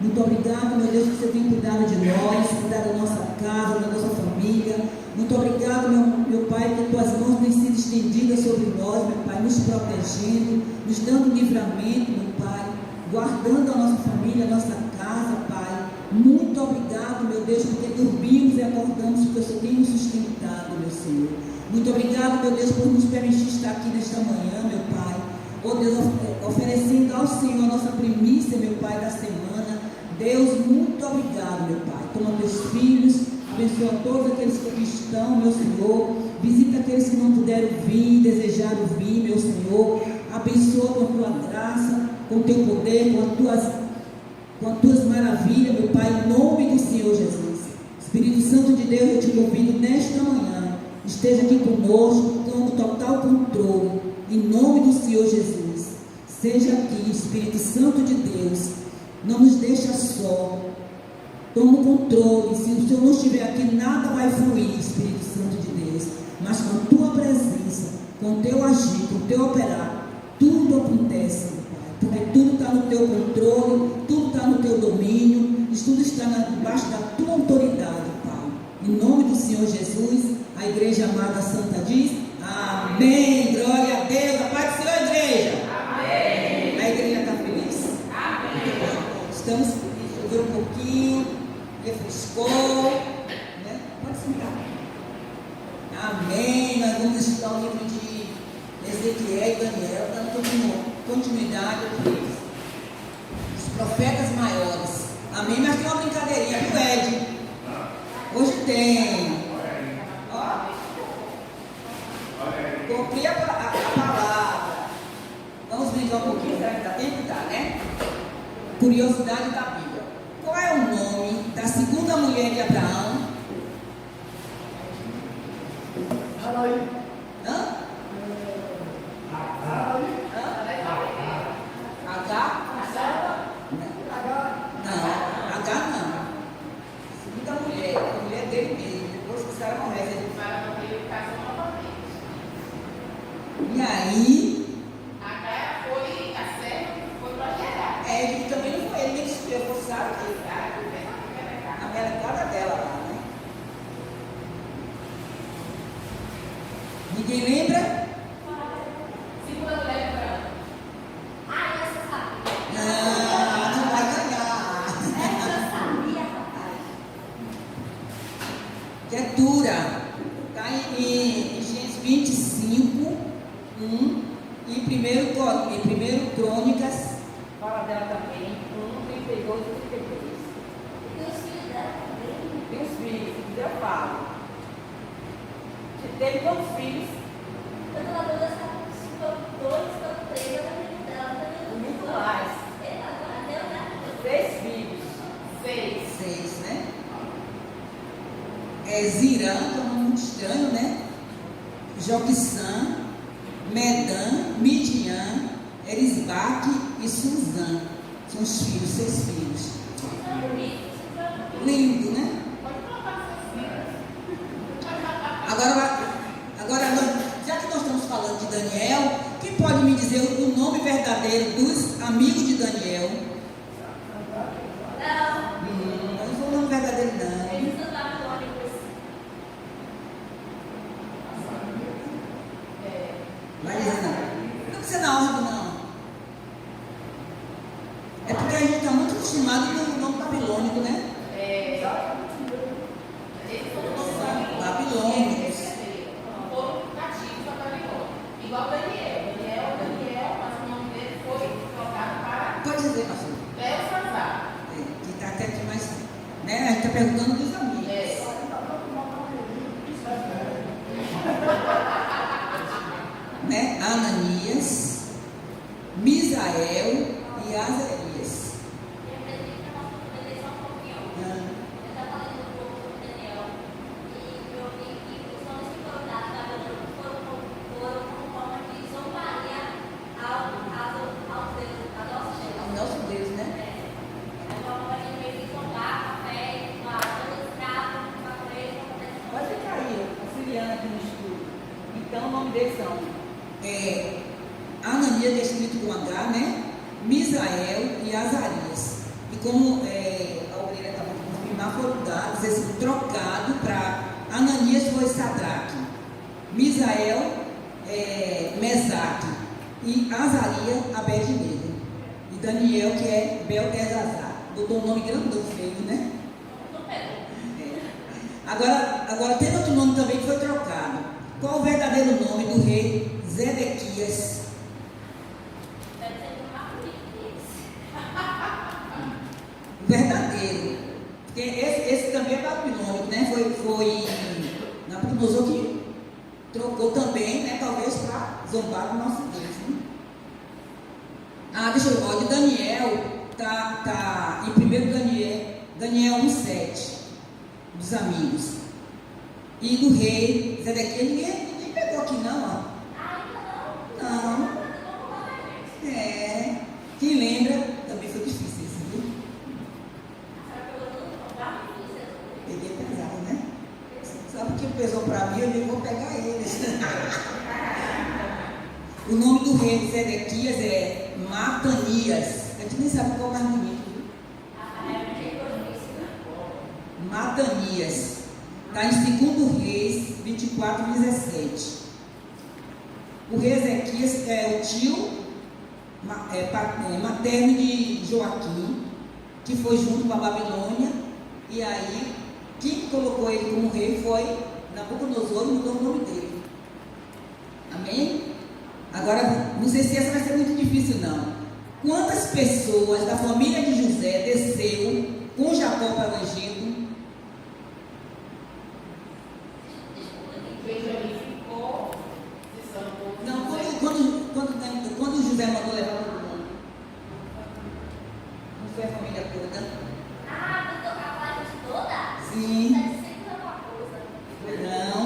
Muito obrigado, meu Deus, que você tem cuidado de nós, cuidado da nossa casa, da nossa família. Muito obrigado, meu Pai, que tuas mãos têm sido estendidas sobre nós, meu Pai, nos protegendo, nos dando livramento, meu Pai, guardando a nossa família, a nossa casa, Pai. Muito obrigado, meu Deus, porque dormimos e acordamos, porque o Senhor tem nos sustentado, meu Senhor. Muito obrigado, meu Deus, por nos permitir estar aqui nesta manhã, meu Pai. Oh Deus, oferecendo ao Senhor a nossa primícia, meu Pai, da semana. Deus, muito obrigado, meu Pai. Toma teus filhos, abençoa todos aqueles que aqui estão, meu Senhor. Visita aqueles que não puderam vir, desejaram vir, meu Senhor. Abençoa com a tua graça, com o teu poder, com as tuas maravilhas, meu Pai, em nome do Senhor Jesus. Espírito Santo de Deus, eu te convido nesta manhã. Esteja aqui conosco, toma total controle, em nome do Senhor Jesus. Seja aqui, Espírito Santo de Deus. Não nos deixa só. Toma o controle. Se o Senhor não estiver aqui, nada vai fluir, Espírito Santo de Deus. Mas com a tua presença, com o teu agir, com o teu operar, tudo acontece, Pai. Porque tudo está no teu controle, tudo está no teu domínio, tudo está debaixo da tua autoridade, Pai. Em nome do Senhor Jesus, a igreja amada santa diz: amém. Glória a Deus. A paz do Senhor, igreja. Amém. A igreja está feliz? Amém. Estamos felizes, choveu um pouquinho, refrescou, né? Pode sentar. Amém. Nós vamos estudar o livro de Ezequiel e Daniel, dando continuidade aqui. Os profetas maiores. Amém. Mas tem uma brincadeirinha, viu, Ed? Hoje tem. Cumprir a palavra. Vamos brincar um pouquinho, será que dá tempo? Dá, né? Curiosidade da Bíblia. Qual é o nome da segunda mulher de Abraão? Hã? Agar? Não, Agar não. Segunda mulher, a mulher dele mesmo. Depois que o cara morreu, ele e aí? Agar foi a serva, foi para gerar. Ele também não foi, ele nem escolheu, foi sabe que a melecada dela lá, né? Ninguém lembra? Segunda mulher de Abraão. Essa sabia. Não vai ganhar. Essa sabia, rapaz. Que é dura. Está em Gênesis 25, 1 e 1 Crônicas. Fala dela também. 1, 32 e 33. E os filhos dela também. Tem os filhos, se quiser eu falo. Teve quantos filhos? Eu tô na dúvida se foram 2 ou 3, eu não lembro dela também. Muito mais. Deu, 3 filhos. 6, né? Zirã, que é um nome muito estranho, né? Joquissã, Medã, Midian, Erisbaque e Suzã. São os filhos, 6 filhos. Lindo, né? Agora, já que nós estamos falando de Daniel, quem pode me dizer o nome verdadeiro dos amigos de Daniel? Não sou o nome verdadeiro, não. Eles são babilônicos. Vai dizer não. Não precisa na ordem, não. É porque a gente está muito acostumado com o nome babilônico, né? Babilônicos. Igual Daniel, mas o nome dele foi trocado para Pode dizer, pastor. Belsazar. Que está até aqui mais. Né? A gente está perguntando dos amigos. Né? Ananias, Misael e Azarias. E a presidente da nossa só um pouquinho. Eu estava falando um pouco sobre Daniel. E eu vi que os nomes que foram dados a Babilônia foram como forma de zombaria ao Deus, a nossa É geração. o nosso Deus, né? É uma forma de meio que zombar a fé, a todo escravo, uma coisa, Pode ficar aí, auxiliando aqui no estudo. Então, o nome deles são Ananias, escrito com H, né? Misael e Azarias. E como a obreira acabou de confirmar, foram dados, esse trocado para Ananias foi Sadraque, Misael, Mesaque, e Azaria, Abed-nego, e Daniel, que é Beltesazar. Botou um nome grandão feio, né? Agora tem outro nome também que foi trocado. Qual o verdadeiro nome do rei Zedequias? Verdadeiro. Porque esse também é babilônico, né? Foi Nabucodonosor que trocou também, né? Talvez para zombar do nosso Deus, né? Deixa eu ver. De Daniel, tá em 1 Daniel 1,7, dos amigos. E do rei Zedequias, ninguém pegou aqui não, ó. Não. Quem lembra, também foi difícil isso, viu? Peguei pesado, né? Só porque pesou para mim, eu vou pegar eles. O nome do rei Zedequias é Matanias. A gente nem sabe qual é mais bonito, viu? Matanias. Está em 2 Reis 24:17. O rei Ezequias é o tio materno de Joaquim, que foi junto com a Babilônia, e aí quem colocou ele como rei foi Nabucodonosor e mudou o nome dele. Amém? Agora, não sei se essa vai ser muito difícil não. Quantas pessoas da família de José desceu com Jacó para o Egito? Não, quando José mandou levar todo mundo, não foi a família toda? Mas tocar a parte toda? Sim. Deve ser uma coisa. Não.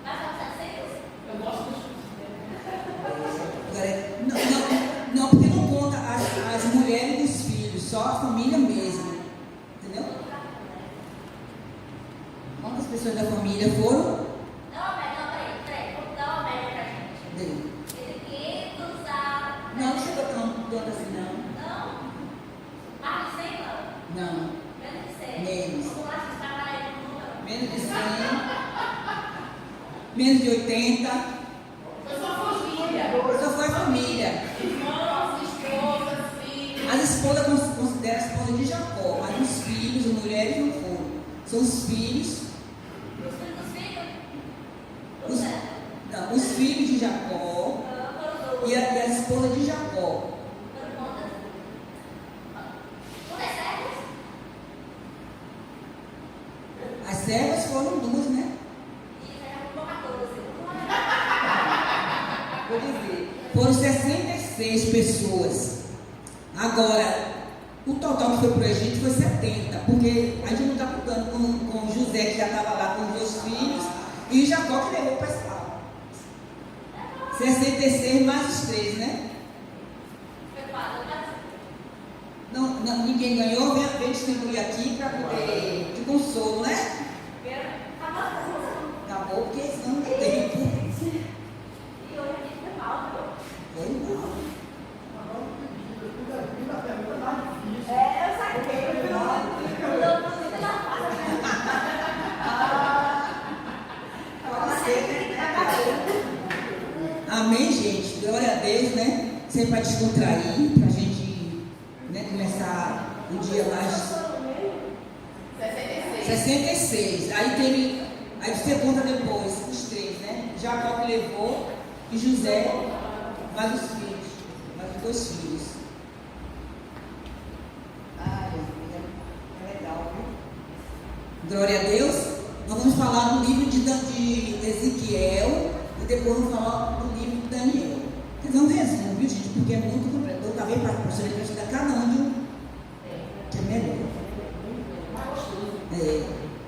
Mas são 700? Eu gosto dos Não, porque não conta as mulheres e os filhos, só a família mesmo. Entendeu? Quantas pessoas da família foram? Peraí. Vamos dar uma média pra gente. Dele. Entre 500 a... Não chega tanto assim, não. Não? Mais de 100, não? Não. Menos de 100? Menos. Vamos lá, vocês trabalham no número. Menos de 100. Menos de 80. Eu sou família. Só foi família. Irmãos, esposas, filhos. As esposas consideram a esposa de Jacó, mas os filhos, as mulheres não foram. São os filhos. Os filhos dos filhos? Os filhos de Jacó e as esposas de Jacó. Foram quantas? Quantas servas? As servas foram 2, né? E já vou colocar todas. Vou dizer. Foram 66 pessoas. Agora, o total que foi para o Egito foi 70, porque a gente não está contando com José, que já estava lá com os 2 filhos, e Jacó que levou o pessoal. 66 mais os 3, né? Não, ninguém ganhou, vem distribuir aqui para poder de consolo, né? Acabou, porque senão não tem tempo. E hoje a gente foi mal, viu? Foi mal. Eu saquei. Amém, gente? Glória a Deus, né? Sempre para descontrair, para a gente, né, começar o dia mais. 66. Aí você conta depois, os 3, né? Jacó que levou e José, mais os filhos, mais os 2 filhos. É legal, viu? Glória a Deus. Nós vamos falar do livro de Ezequiel e depois vamos falar do livro de Daniel. Quer dizer, um resumo, viu, gente? Porque é muito completo. Eu talvez para você estudar cada um de um, que é melhor.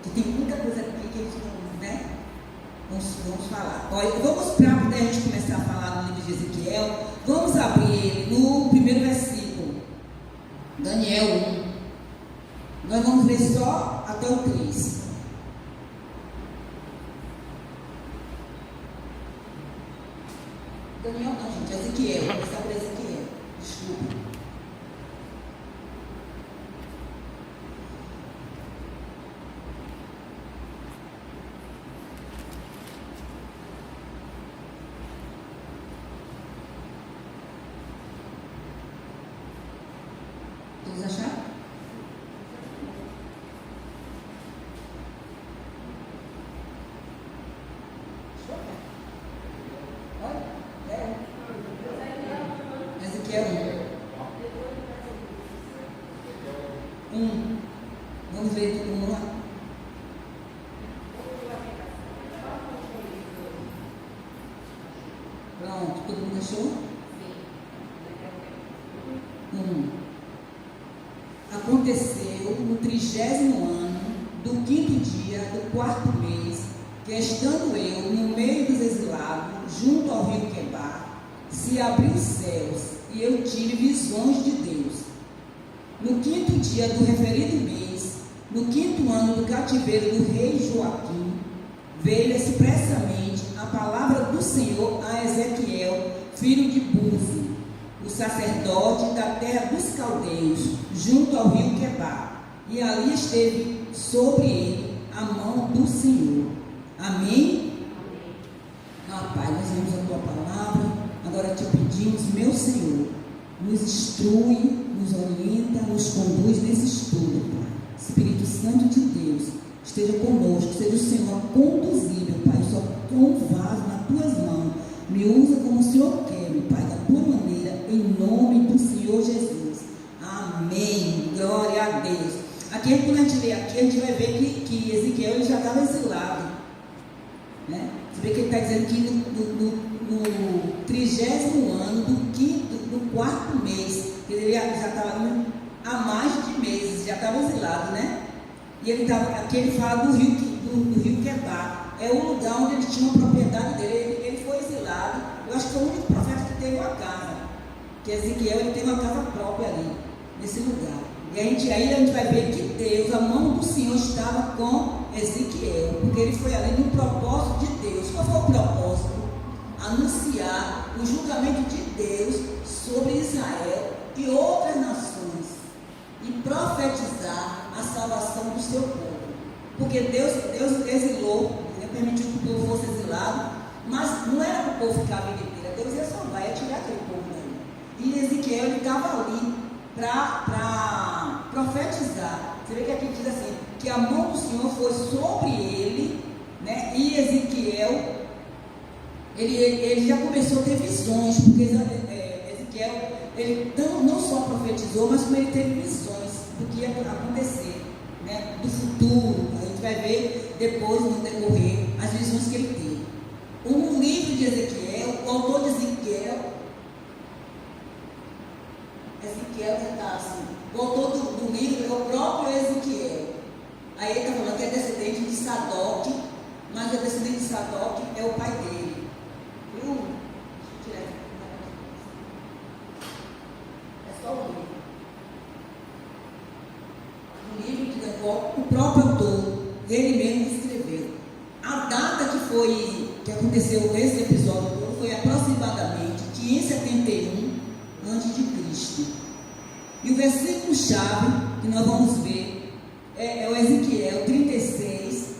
Que tem muita coisa aqui que a gente não, né? Vamos falar. Olha, vamos para poder a gente começar a falar no livro de Ezequiel. Vamos abrir no primeiro versículo, Daniel 1. Nós vamos ler só até o 3. Daniel não, gente, Ezequiel. Começar por Ezequiel. Desculpa. Vamos ler todo mundo lá? Pronto, todo mundo achou? Aconteceu no 30º ano do 5º dia do 4º mês, que estando eu no meio dos exilados, junto ao rio Quebar, se abriu os céus, e eu tive visões de Deus. No 5º dia do referido mês, no 5º ano do cativeiro do rei Joaquim, veio expressamente a palavra do Senhor a Ezequiel, filho de Buzi, o sacerdote da terra dos caldeus, junto ao rio Quebar, e ali esteve sobre ele a mão do Senhor. Amém? Pai, nós vemos a tua palavra, agora te pedimos, meu Senhor, nos instrui, nos orienta, nos conduz nesse estudo, Pai. Espírito Santo de Deus, esteja conosco, seja o Senhor a conduzir, meu Pai, só com um vaso nas tuas mãos, me usa como o Senhor quer, meu Pai, da tua maneira, em nome do Senhor Jesus. Amém. Glória a Deus. Aqui, quando a gente lê aqui, a gente vai ver que Ezequiel ele já estava exilado, né? Você vê que ele está dizendo que no 30º ano do 4º mês, ele já estava há mais de meses, já estava exilado, né? E ele estava, aqui ele fala do rio Quebar, é o lugar onde ele tinha uma propriedade dele, ele foi exilado. Eu acho que foi o único profeta que teve uma casa, que Ezequiel ele teve uma casa própria ali, nesse lugar. E aí a gente vai ver que Deus, a mão do Senhor estava com Ezequiel, porque ele foi ali no propósito de Deus. Qual foi o propósito? Anunciar o julgamento de Deus sobre Israel e outras nações e profetizar a salvação do seu povo. Porque Deus exilou, ele permitiu que o povo fosse exilado, mas não era para o povo ficar a vida inteira. Deus ia salvar, ia tirar aquele povo dali. E Ezequiel estava ali para profetizar. Você vê que aqui diz assim, que a mão do Senhor foi sobre ele, né? E Ezequiel, ele já começou a ter visões, porque Ezequiel, ele não só profetizou, mas como ele teve visões do que ia acontecer, né? Do futuro. A gente vai ver depois, no decorrer, as visões que ele teve. Um livro de Ezequiel, o autor de Ezequiel está assim, o autor do livro é o próprio Ezequiel. Aí ele está falando que é descendente de Sadoc, mas o descendente de Sadoc é o pai dele. Viu? Deixa eu tirar aqui. É só um livro. Um livro que o próprio autor, ele mesmo escreveu. A data que aconteceu nesse episódio foi aproximadamente 571 a.C. E o versículo-chave que nós vamos ver é o Ezequiel 36,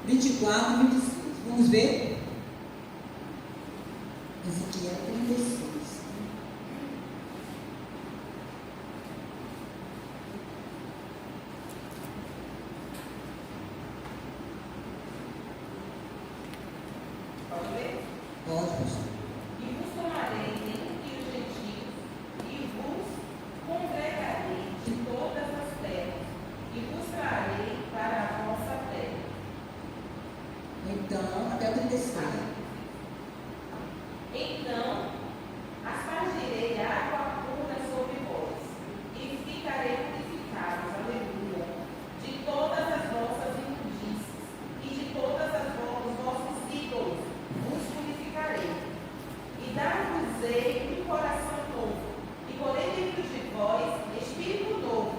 24 e 26. Vamos ver? Ezequiel 36. Pode ler? Pode, pastor. E vos tomarei dentre os gentios, e vos congregarei de todas as terras, e vos trarei para a vossa terra. Então, até 36. Então, aspargirei água pura sobre vós, e ficarei purificados, aleluia, de todas as vossas imundícias, e de todas os vossos ídolos vos purificarei. E dar-vos-ei um coração novo, e porei dentro de vós espírito novo,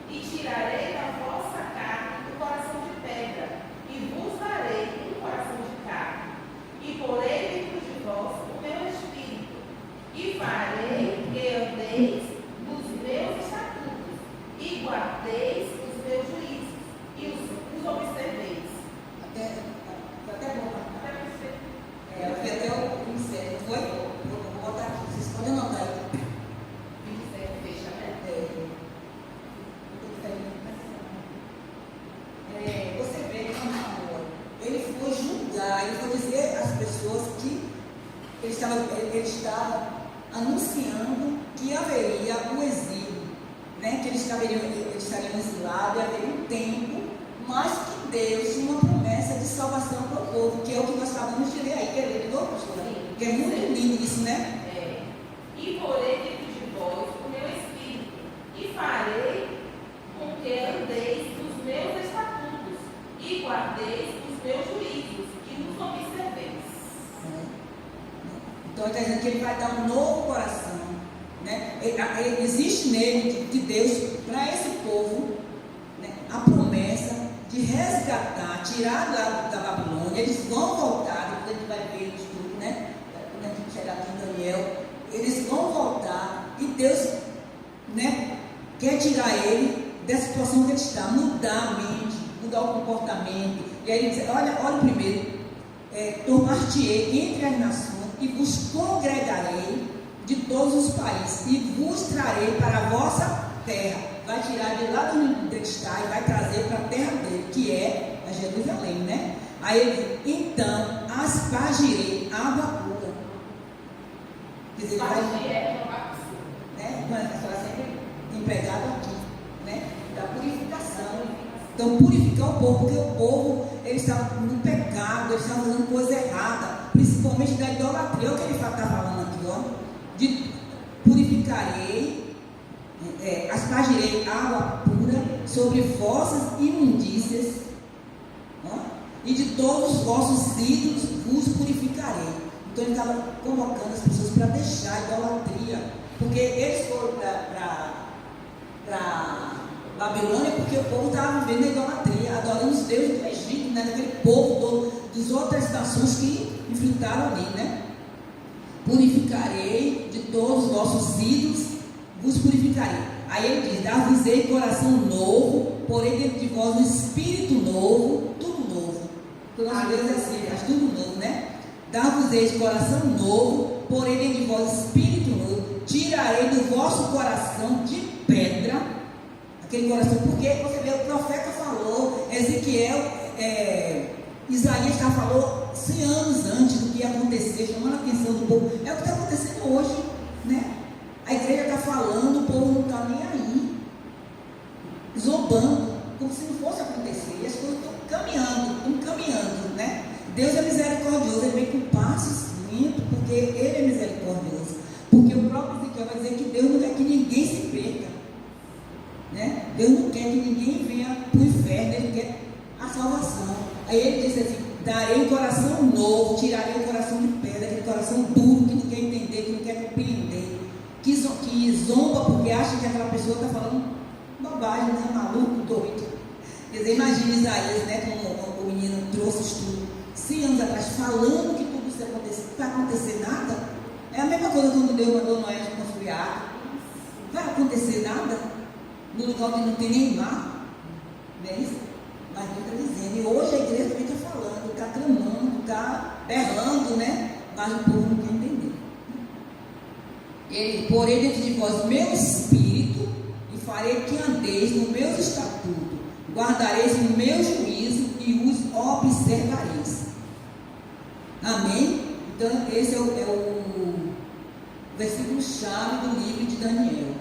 e tirarei da vossa carne o coração de pedra, e vos darei um coração de carne, e porei dentro de vós o meu espírito, e farei que andeis nos meus estatutos, e guardeis os meus juízos, e os observeis. Até bom. Até você. Eu fui até o 27, foi? Vou botar aqui, vocês podem anotar aí. 27 fecha, né? Você vê que ele foi julgar, ele foi dizer às pessoas que ele estava anunciando que haveria o exílio, né? Que tempo, mas que Deus tinha uma promessa de salvação para o povo, que é o que nós acabamos de ler aí. Quer ler de novo, pastora? Que é muito lindo isso, né? E porei dentro de vós o meu espírito, e farei com que andeis nos meus estatutos, e guardeis os meus juízos, e nos observeis. Então ele está dizendo que ele vai dar um novo coração, né? Existe nele, de Deus, para esse povo, né, a promessa de resgatar, tirar da Babilônia. Eles vão voltar, depois a gente vai ver no estudo, né? Quando a gente chegar aqui em Daniel, eles vão voltar e Deus, né, quer tirar ele dessa situação que ele está, mudar a mente, mudar o comportamento. E aí ele diz: olha primeiro, tomar-te-ei entre as nações e vos congregarei de todos os países e vos trarei para a vossa terra. Vai tirar de lá onde ele está e vai trazer para a terra dele, que é a Jerusalém, né? Aí ele diz: então aspargirei água pura. Quer dizer, ele vai, né? Mas a senhora sempre empregado aqui, né? Da purificação. Então, purificar o povo, porque o povo, ele está no pecado, ele está fazendo coisa errada, principalmente da idolatria. Olha o que ele está falando aqui, ó. De purificarei, aspargirei água pura sobre vossas imundícias, ó, e de todos os vossos ídolos vos purificarei. Então ele estava convocando as pessoas para deixar a idolatria, porque eles foram para Babilônia porque o povo estava vivendo a idolatria, adorando os deuses do Egito, né? Daquele povo das outras nações que enfrentaram ali, né? Purificarei de todos os vossos ídolos, vos purificarei. Aí ele diz: dar-vos-ei coração novo, porém dentro de vós um espírito novo, tudo novo. Porque o nosso Deus é assim, faz tudo novo, né? Dar-vos-ei coração novo, porém dentro de vós espírito novo. Tirarei do vosso coração de pedra, aquele coração, porque você vê, o profeta falou, Ezequiel, Isaías já falou 100 anos antes do que ia acontecer, chamando a atenção do povo. É o que está acontecendo hoje, né? A igreja está falando, o povo não está nem aí, zombando, como se não fosse acontecer, e as coisas estão caminhando, né? Deus é misericordioso, ele vem com passos lentos, porque ele é misericordioso, porque o próprio Ezequiel vai dizer que Deus não quer que ninguém se perca, né? Deus não quer que ninguém venha para o inferno, ele quer a salvação. Aí ele diz assim: darei um coração novo, tirarei o coração de pedra, aquele coração duro que não quer entender, que não quer compreender, que zomba porque acha que aquela pessoa está falando bobagem, né? Maluco, doido. Quer dizer, imagina Isaías, né? Como o menino trouxe estudo 100 anos atrás, falando que tudo isso aconteceu, não vai acontecer nada. É a mesma coisa quando Deus mandou Noé construir a arca. Não vai acontecer nada no lugar onde não tem nem mar, não é isso? Mas Deus está dizendo, e hoje a igreja também está falando, está clamando, está berrando, né? Mas o povo não quer entender. Ele: porém dentro de vós meu espírito, e farei que andeis no meus estatutos, guardareis o meu juízo e os observareis. Amém? Então esse é o versículo chave do livro de Daniel.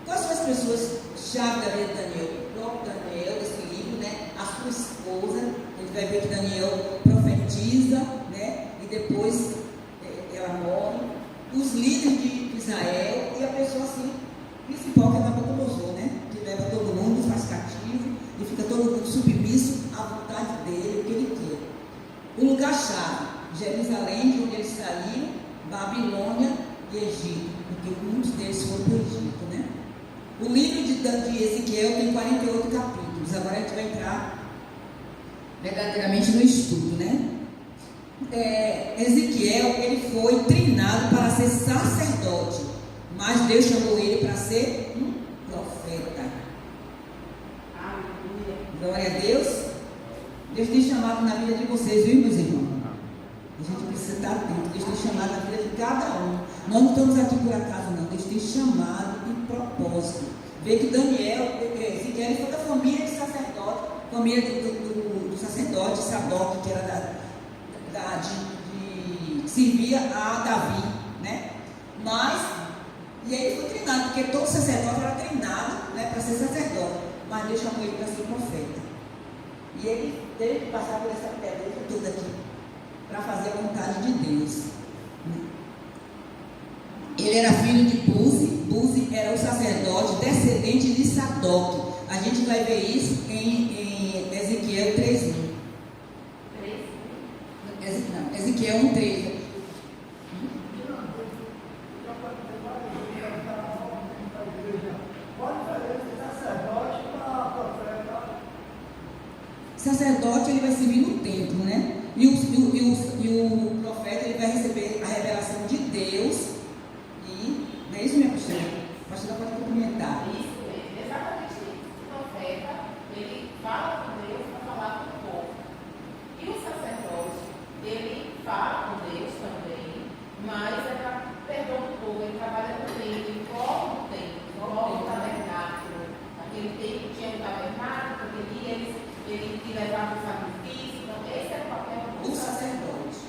Quais são as pessoas chave da vida de Daniel? O próprio Daniel, desse livro, né? A sua esposa. A gente vai ver que Daniel profetiza, né? E depois ela morre. Os líderes de Israel e a pessoa assim, principal, que é Nabucodonosor, né? Que leva todo mundo, faz cativo e fica todo mundo submisso à vontade dele, o que ele quer. O lugar-chave: Jerusalém, de onde eles saíram, Babilônia e Egito, porque muitos deles foram para o Egito, né? O livro de Ezequiel tem 48 capítulos. Agora a gente vai entrar verdadeiramente no estudo, né? Ezequiel, ele foi treinado para ser sacerdote, mas Deus chamou ele para ser um profeta. Aleluia. Glória a Deus. Deus tem chamado na vida de vocês, viu, meus irmãos? A gente precisa estar atento. Deus tem chamado na vida de cada um. Nós não estamos aqui por acaso, não. Deus tem chamado e propósito. Vê que Ezequiel foi da família de sacerdote, família do sacerdote Sadoc, que era servia a Davi, né? Mas, e aí ele foi treinado, porque todo sacerdote era treinado, né, para ser sacerdote. mas Deus chamou ele para ser profeta. E ele teve que passar por essa pedreira toda aqui, para fazer a vontade de Deus. Ele era filho de Buzi. Buzi era o sacerdote descendente de Sadoc. A gente vai ver isso em Ezequiel 3:1. Ezequiel 1:3. Sacerdote, ele vai servir no templo, né? E o profeta, ele vai receber a revelação de Deus. E não é isso, minha pastora? A pastora pode complementar. Isso mesmo, exatamente isso. O profeta, ele fala com Deus para falar com o povo. E o sacerdote, ele fala com Deus também, mas é para perdoar o povo, ele trabalha no templo, em prol do templo, em prol do tabernáculo. Aquele templo tinha um tabernáculo, ele que levava o sacrifício. Então, esse era o papel do sacerdote.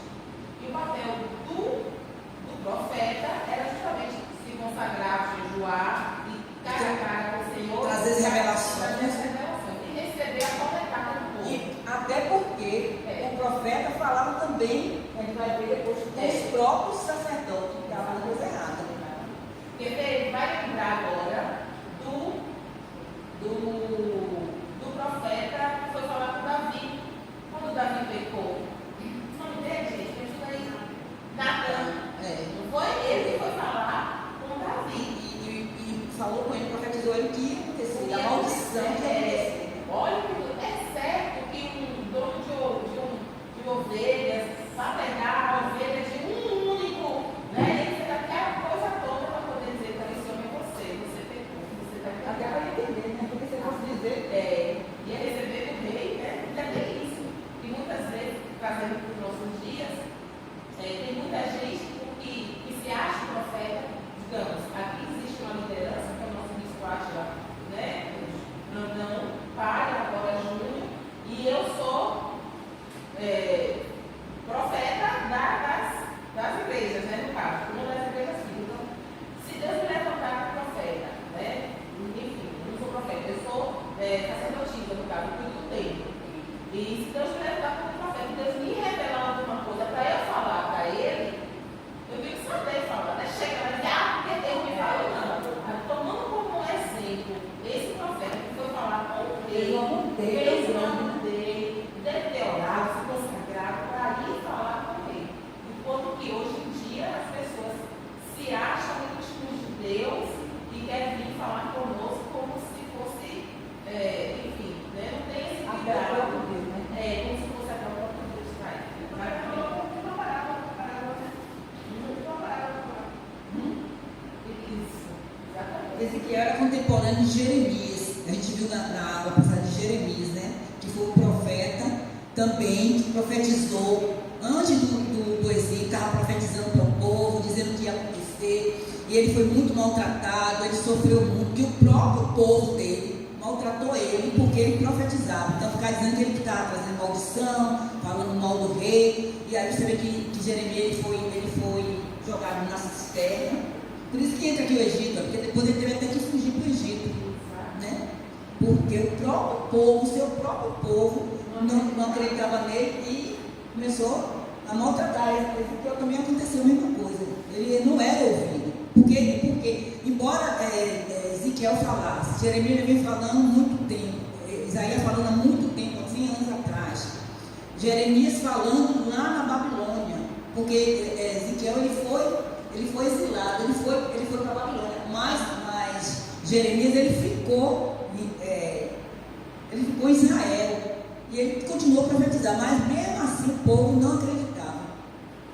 E o papel do profeta era justamente se consagrar, jejuar e cara a cara com o Senhor, trazer as revelações e receber a completada do povo. E até porque o profeta falava também, a gente vai ver depois, com os próprios sacerdotes que estavam na coisa errada. Porque ele vai lembrar agora do profeta que foi falar com Davi. Quando Davi pecou, não dele, gente, isso aí, Natan. Não foi ele que foi falar com Davi. E falou com ele, profetizou ele que ia acontecer, a maldição que ia acontecer. Olha, é certo que um dono de ovelhas vai pegar a ovelha de um único, né? Ele fez aquela coisa toda para poder dizer para esse homem você pecou, você está Até para entender, né? Porque você pode dizer. ia receber do rei, né? E até isso. E muitas vezes, trazendo para os nossos dias, tem muita gente que se acha profeta. Digamos, aqui existe uma liderança, que é o nosso bispo Átila, né? Não, pai, agora junho, e eu sou profeta das igrejas, né? No caso, uma das igrejas filhas. Então, se Deus me levantar como profeta, né? Enfim, eu não sou profeta, eu sou sacerdotisa, no caso, cuido do templo. E se Deus me levantar como profeta, Deus me revelar alguma coisa para eu falar para ele, eu tenho que saber falar, né? Chega lá e dizer, porque Deus me falou, não. Tomando como exemplo esse profeta que foi falar com Deus, fez o nome dele, deve ter orado, se consagrado, para ir falar com ele. Enquanto que hoje em dia as pessoas se acham íntimos de Deus e querem vir falar conosco como se fosse, enfim, né? Não tem esse cuidado, como se fosse a própria Deus para ele. Ezequiel era contemporâneo de Jeremias. A gente viu na passagem de Jeremias, né? Que foi um profeta também que profetizou antes do exílio, estava profetizando para o povo, dizendo o que ia acontecer. E ele foi muito maltratado, ele sofreu muito, que o próprio povo dele maltratou ele porque ele profetizava. Então, ficar dizendo que ele estava trazendo maldição, falando mal do rei. E aí você vê que Jeremias ele foi jogado na cisterna. Por isso que entra aqui o Egito, porque depois ele teve até que fugir para o Egito, né? Porque o próprio povo, o seu próprio povo, não acreditava nele e começou a maltratar ele. Porque também aconteceu a mesma coisa. Ele não era ouvido. Porque embora Ezequiel falasse, Jeremias vem falando há muito tempo, Isaías falando há muito tempo, há 100 anos atrás, Jeremias falando lá na Babilônia, porque Ezequiel ele foi exilado, ele foi para a Babilônia, mas Jeremias ele ficou em Israel, e ele continuou a profetizar, mas mesmo assim o povo não acreditava,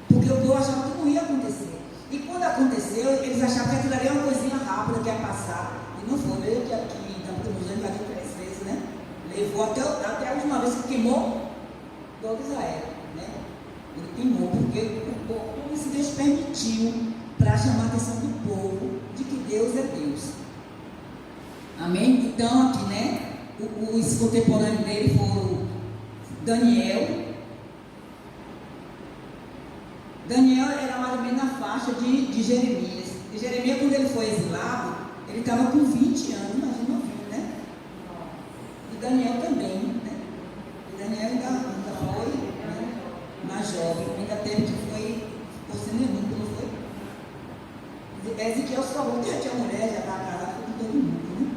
porque o povo achava que não ia acontecer, e quando aconteceu, eles achavam que aquilo ali era uma coisinha rápida que ia passar, e não foi, veio que aqui, então, invadiu 3 vezes, né? Levou até a última vez que queimou todo Israel, né? Ele queimou, porque o povo se Deus permitiu para chamar a atenção do povo de que Deus é Deus. Amém? Então, aqui, né? Os contemporâneos dele foram Daniel. Daniel era mais ou menos na faixa de Jeremias. E Jeremias, quando ele foi exilado, ele estava com 20 anos, imagina, novinho, né? Daniel também, né? E Daniel ainda foi, né, mais jovem, ainda teve que foi por ser nenhum, não foi? Ezequiel só falou que já tinha mulher, já estava casado com todo mundo, né?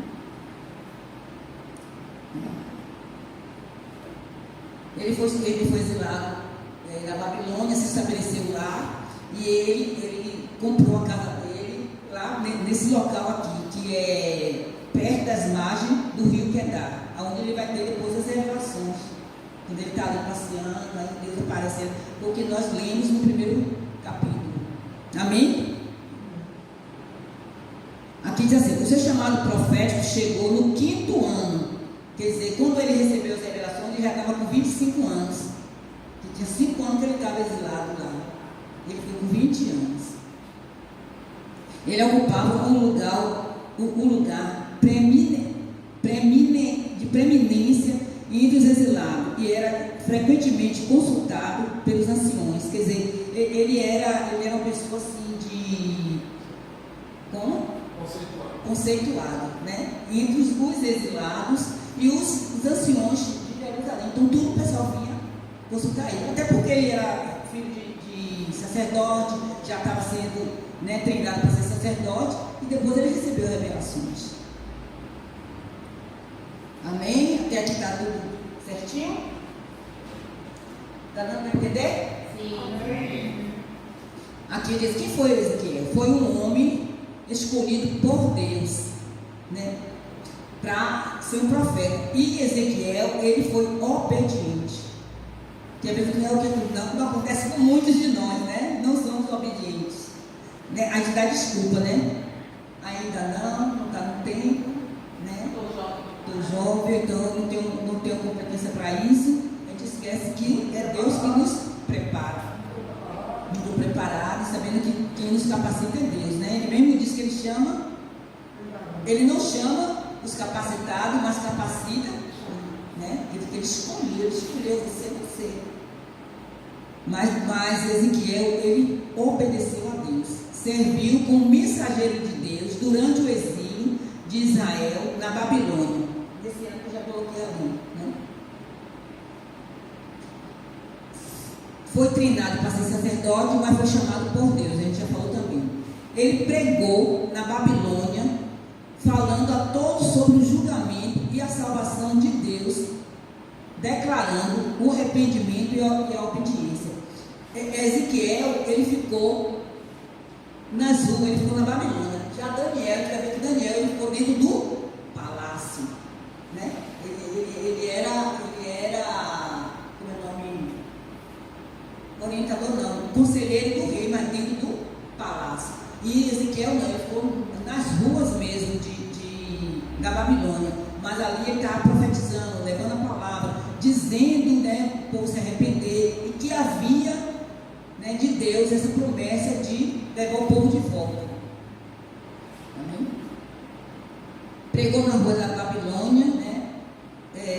Ele foi exilado na Babilônia, se estabeleceu lá, e ele comprou a casa dele lá nesse local aqui, que é perto das margens do rio Quedar, onde ele vai ter depois as revelações, quando ele está ali passeando, aí Deus aparecendo, o que nós lemos no primeiro capítulo. Amém? Aqui diz assim: o seu chamado profético chegou no 5º ano. Quer dizer, quando ele recebeu as revelações, ele já estava com 25 anos. Que tinha 5 anos que ele estava exilado lá. Ele foi com 20 anos. Ele ocupava um lugar de preeminência entre os exilados e era frequentemente consultado pelos anciões. Quer dizer, ele era uma pessoa assim de... Como? Conceituado, né? Entre os exilados e os anciões de Jerusalém. Então tudo o pessoal vinha consultar ele, até porque ele era filho de sacerdote, já estava sendo, né, treinado para ser sacerdote, e depois ele recebeu revelações. Amém? Até aqui está tudo certinho? Está dando para entender? Sim. Aqui diz: quem foi Ezequiel? Foi um homem escolhido por Deus, né, para ser um profeta. E Ezequiel, ele foi obediente. Que é o que não acontece com muitos de nós, né? Não somos obedientes, né? A gente dá desculpa, né? Ainda não está no tempo, né? Estou jovem, então não tenho competência para isso. A gente esquece que é Deus que nos prepara. Muito preparado, sabendo que quem nos capacita é Deus, né? Ele mesmo diz que ele não chama os capacitados, mas capacita, né? Ele escolheu você. Mas Ezequiel, ele obedeceu a Deus, serviu como mensageiro de Deus durante o exílio de Israel na Babilônia. Desse ano que eu já coloquei ali, né? Foi treinado para ser sacerdote, mas foi chamado por Deus, a gente já falou também. Ele pregou na Babilônia, falando a todos sobre o julgamento e a salvação de Deus, declarando o arrependimento e a obediência. Ezequiel, ele ficou nas ruas, ele ficou na Babilônia. Já Daniel, quer ver que Daniel, ele ficou dentro do palácio, né? Ele era como é o nome? Orientador não, conselheiro do rei, mas dentro do palácio. E Ezequiel não, ele ficou nas ruas mesmo da Babilônia, mas ali ele estava profetizando, levando a palavra, dizendo, né, o povo se arrepender, e que havia, né, de Deus essa promessa de levar o povo de volta. Amém? Pregou na rua da Babilônia, né,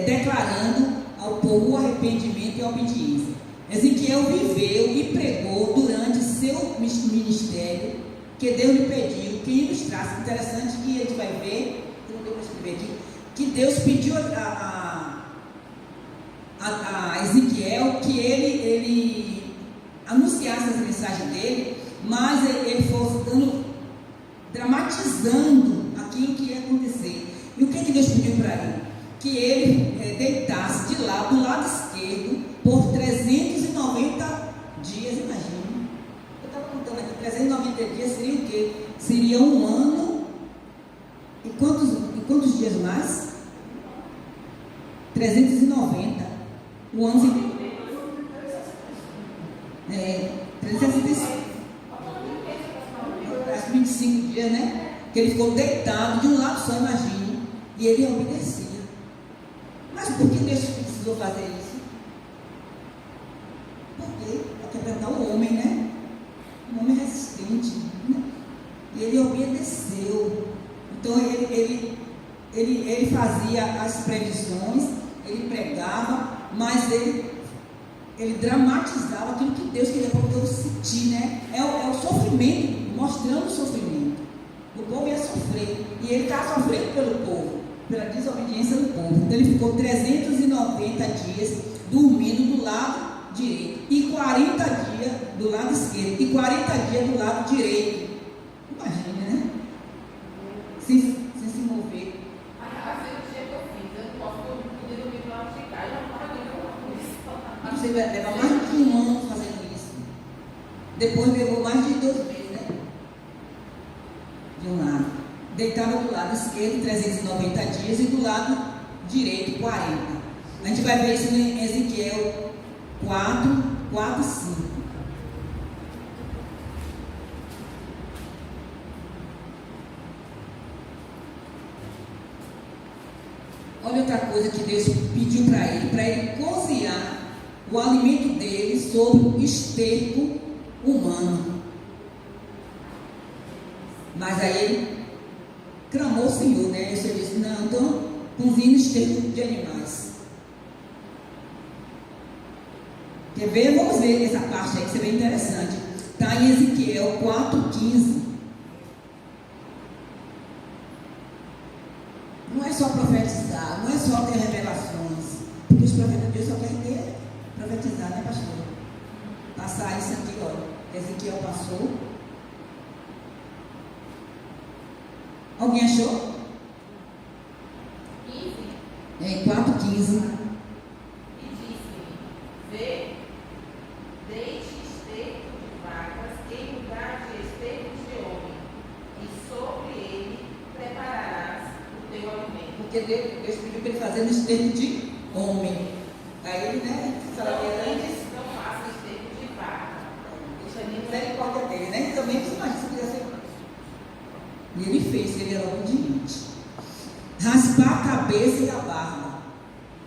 declarando ao povo o arrependimento e a obediência. Ezequiel viveu e pregou durante seu ministério, que Deus lhe pediu que ilustrasse. Interessante que a gente vai ver, eu não deu para escrever aqui, que Deus pediu a Ezequiel que ele anunciasse as mensagens dele, mas ele fosse dramatizando aquilo que ia acontecer. E o que Deus pediu para ele? Que ele deitasse do lado esquerdo por 390 dias, imagina. Eu estava contando aqui, 390 dias seria o quê? Seria um ano. E quantos dias mais? 390. O ano seria 365. 25 dias, né? Que ele ficou deitado de um lado só, imagine. E ele obedecia. Mas por que Deus precisou fazer isso? Porque é quebrantar o homem, né? Um homem resistente, né? E ele obedeceu. Então ele fazia as previsões, ele pregava, mas ele dramatizava aquilo que Deus queria para o povo sentir, né? É o sofrimento, mostrando o sofrimento. O povo ia sofrer, e ele estava sofrendo pelo povo. pela desobediência do povo. Então ele ficou 390 dias dormindo do lado direito, e 40 dias do lado esquerdo, e 40 dias do lado direito. Imagine, né? Sem se mover. A cirurgia que eu fiz, eu não posso dormir do lado de cá, eu não estava nem isso. Você vai levar mais de 1 ano fazendo isso. Depois levou mais de 2 meses, né? De um lado. Deitava do lado esquerdo 390 dias e do lado direito 40. A gente vai ver isso em Ezequiel 4, 4 e 5. Olha outra coisa que Deus pediu para ele cozinhar o alimento dele sobre o esterco humano. Mas aí ele clamou o Senhor, né? E o Senhor disse: não, então cozinhe o esterco de animais. Quer ver? Vamos ver essa parte aí que seria interessante. Está em Ezequiel 4,15. Não é só profetizar, não é só ter revelações. Porque os profetas de Deus só querem ter profetizar, né, pastor? Passar isso aqui, ó. Ezequiel passou. Alguém achou? 15. É 4,15. E disse-me: vê, deixe esterco de vacas em lugar de esterco de homem, e sobre ele prepararás o teu alimento. Porque Deus pediu para ele fazer no esterco de homem. Aí ele, né? Antes não faça esterco de vaca. Deixa a misericórdia dele, né? Também se imagina se quisesse. E ele fez, ele era obediente. Raspar a cabeça e a barba.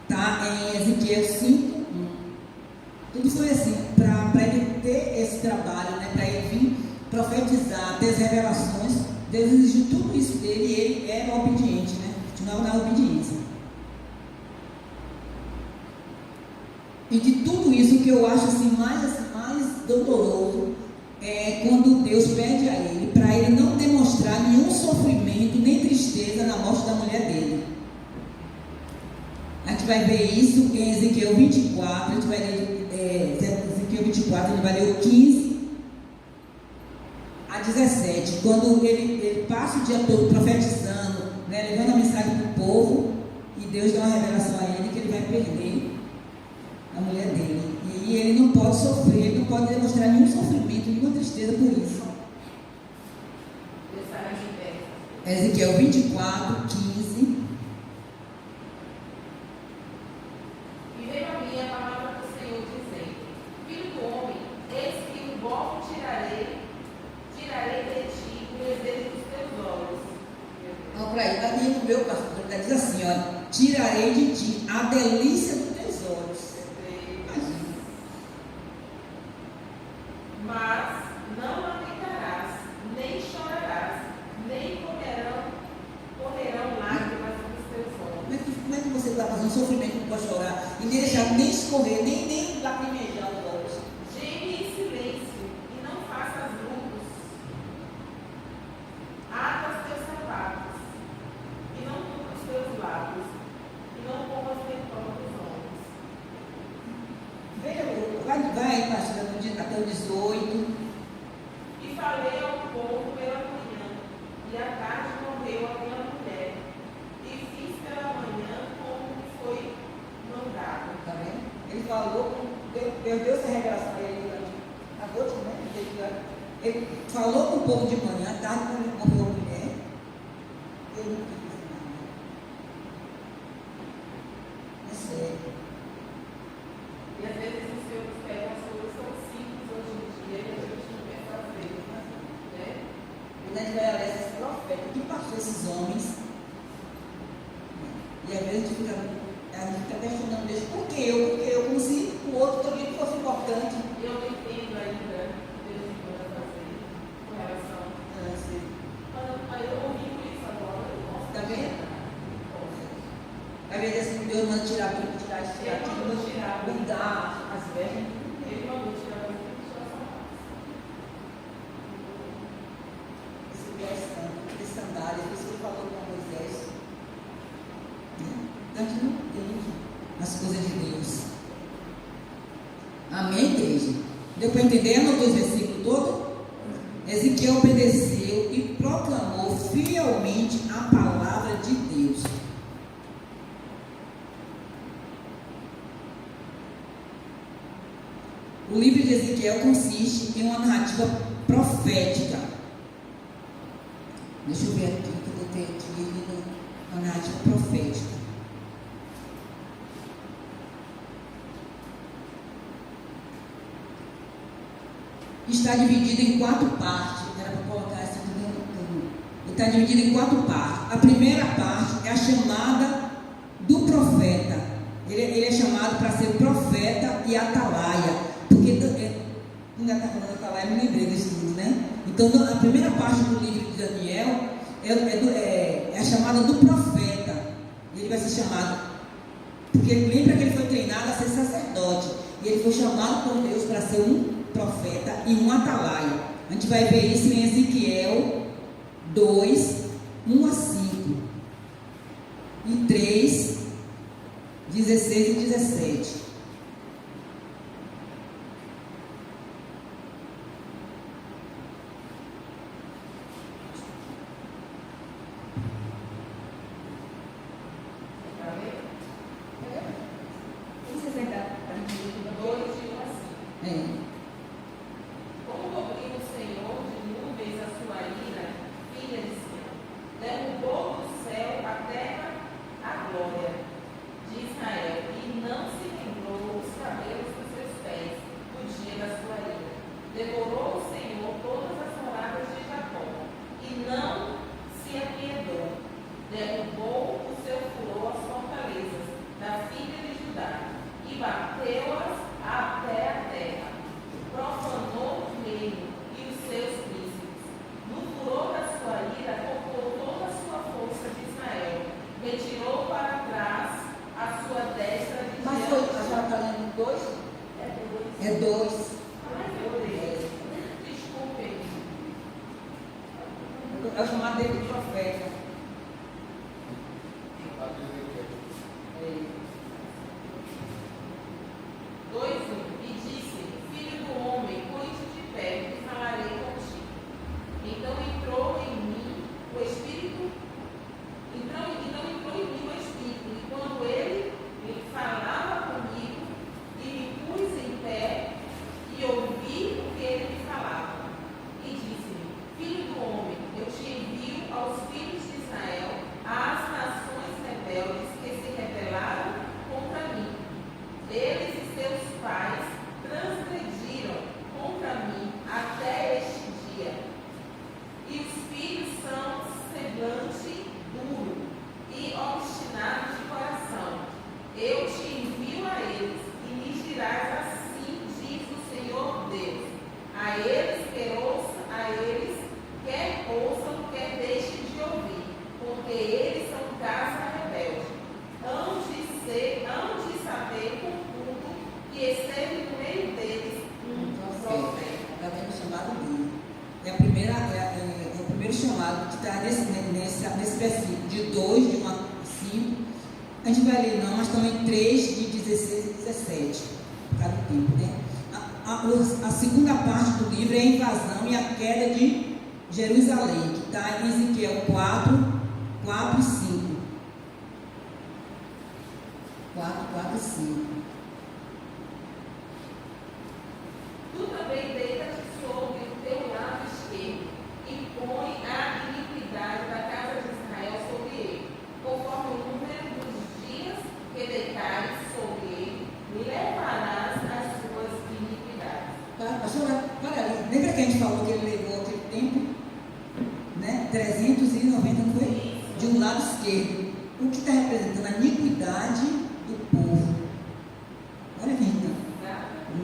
Tá? Em Ezequiel 5, 1. Tudo foi assim, para ele ter esse trabalho, né? Para ele vir profetizar, ter as revelações. Deus exigiu tudo isso dele e ele era obediente, né? Continuava na obediência. E de tudo isso, o que eu acho assim, mais doloroso é quando Deus pede a ele para ele não demonstrar nenhum sofrimento nem tristeza na morte da mulher dele. A gente vai ver isso em Ezequiel 24, a gente vai ler Ezequiel 24, a gente vai ler o 15 a 17, quando ele passa o dia todo profetizando, né, levando a mensagem para o povo, e Deus dá uma revelação a ele que ele vai perder a mulher dele. E ele não pode sofrer, ele não pode demonstrar nenhum sofrimento, nenhuma tristeza por isso. Ezequiel 24, 15. E veio a mim a palavra do Senhor dizendo: filho do homem, eis que o bom tirarei de ti o desejo dos teus olhos. Olha para aí, ali no meu pastor, diz assim: olha, tirarei de ti a delícia dos teus olhos. Imagina. Mas não lamentarás, nem chorarás, nem correrão lágrimas dos teus olhos. Como é que você está fazendo sofrimento, não pode chorar, e nem deixar nem escorrer, nem lacrimejar os olhos? Geme em silêncio e não faças lutos. Ata os teus sapatos e não cubra os teus lábios e não pongas lençol nos ombros. Veja, vai pastor, até o 18. E falei ao povo pela manhã, e à tarde morreu a minha mulher, e fiz pela manhã como me foi mandado. Tá vendo? Ele falou, Deus deu essa revelação a ele durante a noite, né? Ele falou com o povo de manhã, à tarde, quando ele morreu a mulher, ele não quis nada. É sério. E às vezes os senhores pegam as coisas tão simples hoje em dia que a gente não quer fazer, né? Quando a gente vai olhar esses profetas, o que passou esses homens? E às vezes a gente fica questionando Deus, por que eu? Como se o outro também fosse importante. E eu não entendo ainda o que Deus manda fazer com relação a isso. Quando eu ouvi isso agora, eu posso. Tá vendo? Às vezes assim, Deus manda tirar aquilo, tirar isso, tirar aquilo, mudar as vestes. Ele mandou tirar o Esse sandália, por isso que ele falou com Moisés. a gente não entende as coisas de Deus. Amém, igreja? Deu para entender? Anotou os versículos todos? Ezequiel obedeceu e proclamou fielmente a palavra de Deus. O livro de Ezequiel consiste em uma narrativa profética. Deixa eu ver aqui que eu tenho aqui uma narrativa profética. Está dividido em 4 partes. Era para colocar isso aqui dentro. Está dividido em 4 partes. A primeira parte é a chamada do profeta. Ele é chamado para ser profeta e atalaia. Porque ainda está falando atalaia, não lembrei desse livro, né? Então, a primeira parte do livro de Daniel é a chamada do profeta. Ele vai ser chamado, porque lembra que ele foi treinado a ser sacerdote. E ele foi chamado por Deus para ser um profeta e um atalaia. A gente vai ver isso em Ezequiel 2, 1 a 5 e 3, 16 e 17. É o chamado dele de profeta. E disse: Filho do homem, põe-te de pé e falarei contigo. Então entrou em mim o Espírito, e quando ele falava comigo, e me pus em pé e ouvi o que ele me falava. E disse-me: Filho do homem, eu te envio aos filhos de Israel, às nações rebeldes que se rebelaram contra mim. Eles e seus pais transgrediram contra mim até este dia. E os filhos são semblante duro e obstinados de coração. Eu te envio a eles, e lhes dirás assim, diz o Senhor Deus: a eles, quer ouçam, quer deixem de ouvir, porque eles são casa rebelde. Hão de saber, contudo, que esteve no meio deles um profeta. Está vendo o chamado dele. É o primeiro chamado que está nesse versículo de 2, de 1 a 5. A gente vai ler não, mas também 3, de 16 e 17. Por causa do tempo, né? A segunda parte do livro é a invasão e a queda de Jerusalém, que está em Ezequiel 4 e 5. 4 e 5. Tu também deita-te sobre o teu lado esquerdo e põe a iniquidade da casa de Israel sobre ele, conforme o número dos dias que deitares sobre ele, me levarás as suas iniquidades. Pastora, para ali. Lembra que a gente falou que ele levou aquele tempo? Né? 390, não foi? De um lado esquerdo. O que está representando a iniquidade do povo. Olha aqui, então. Não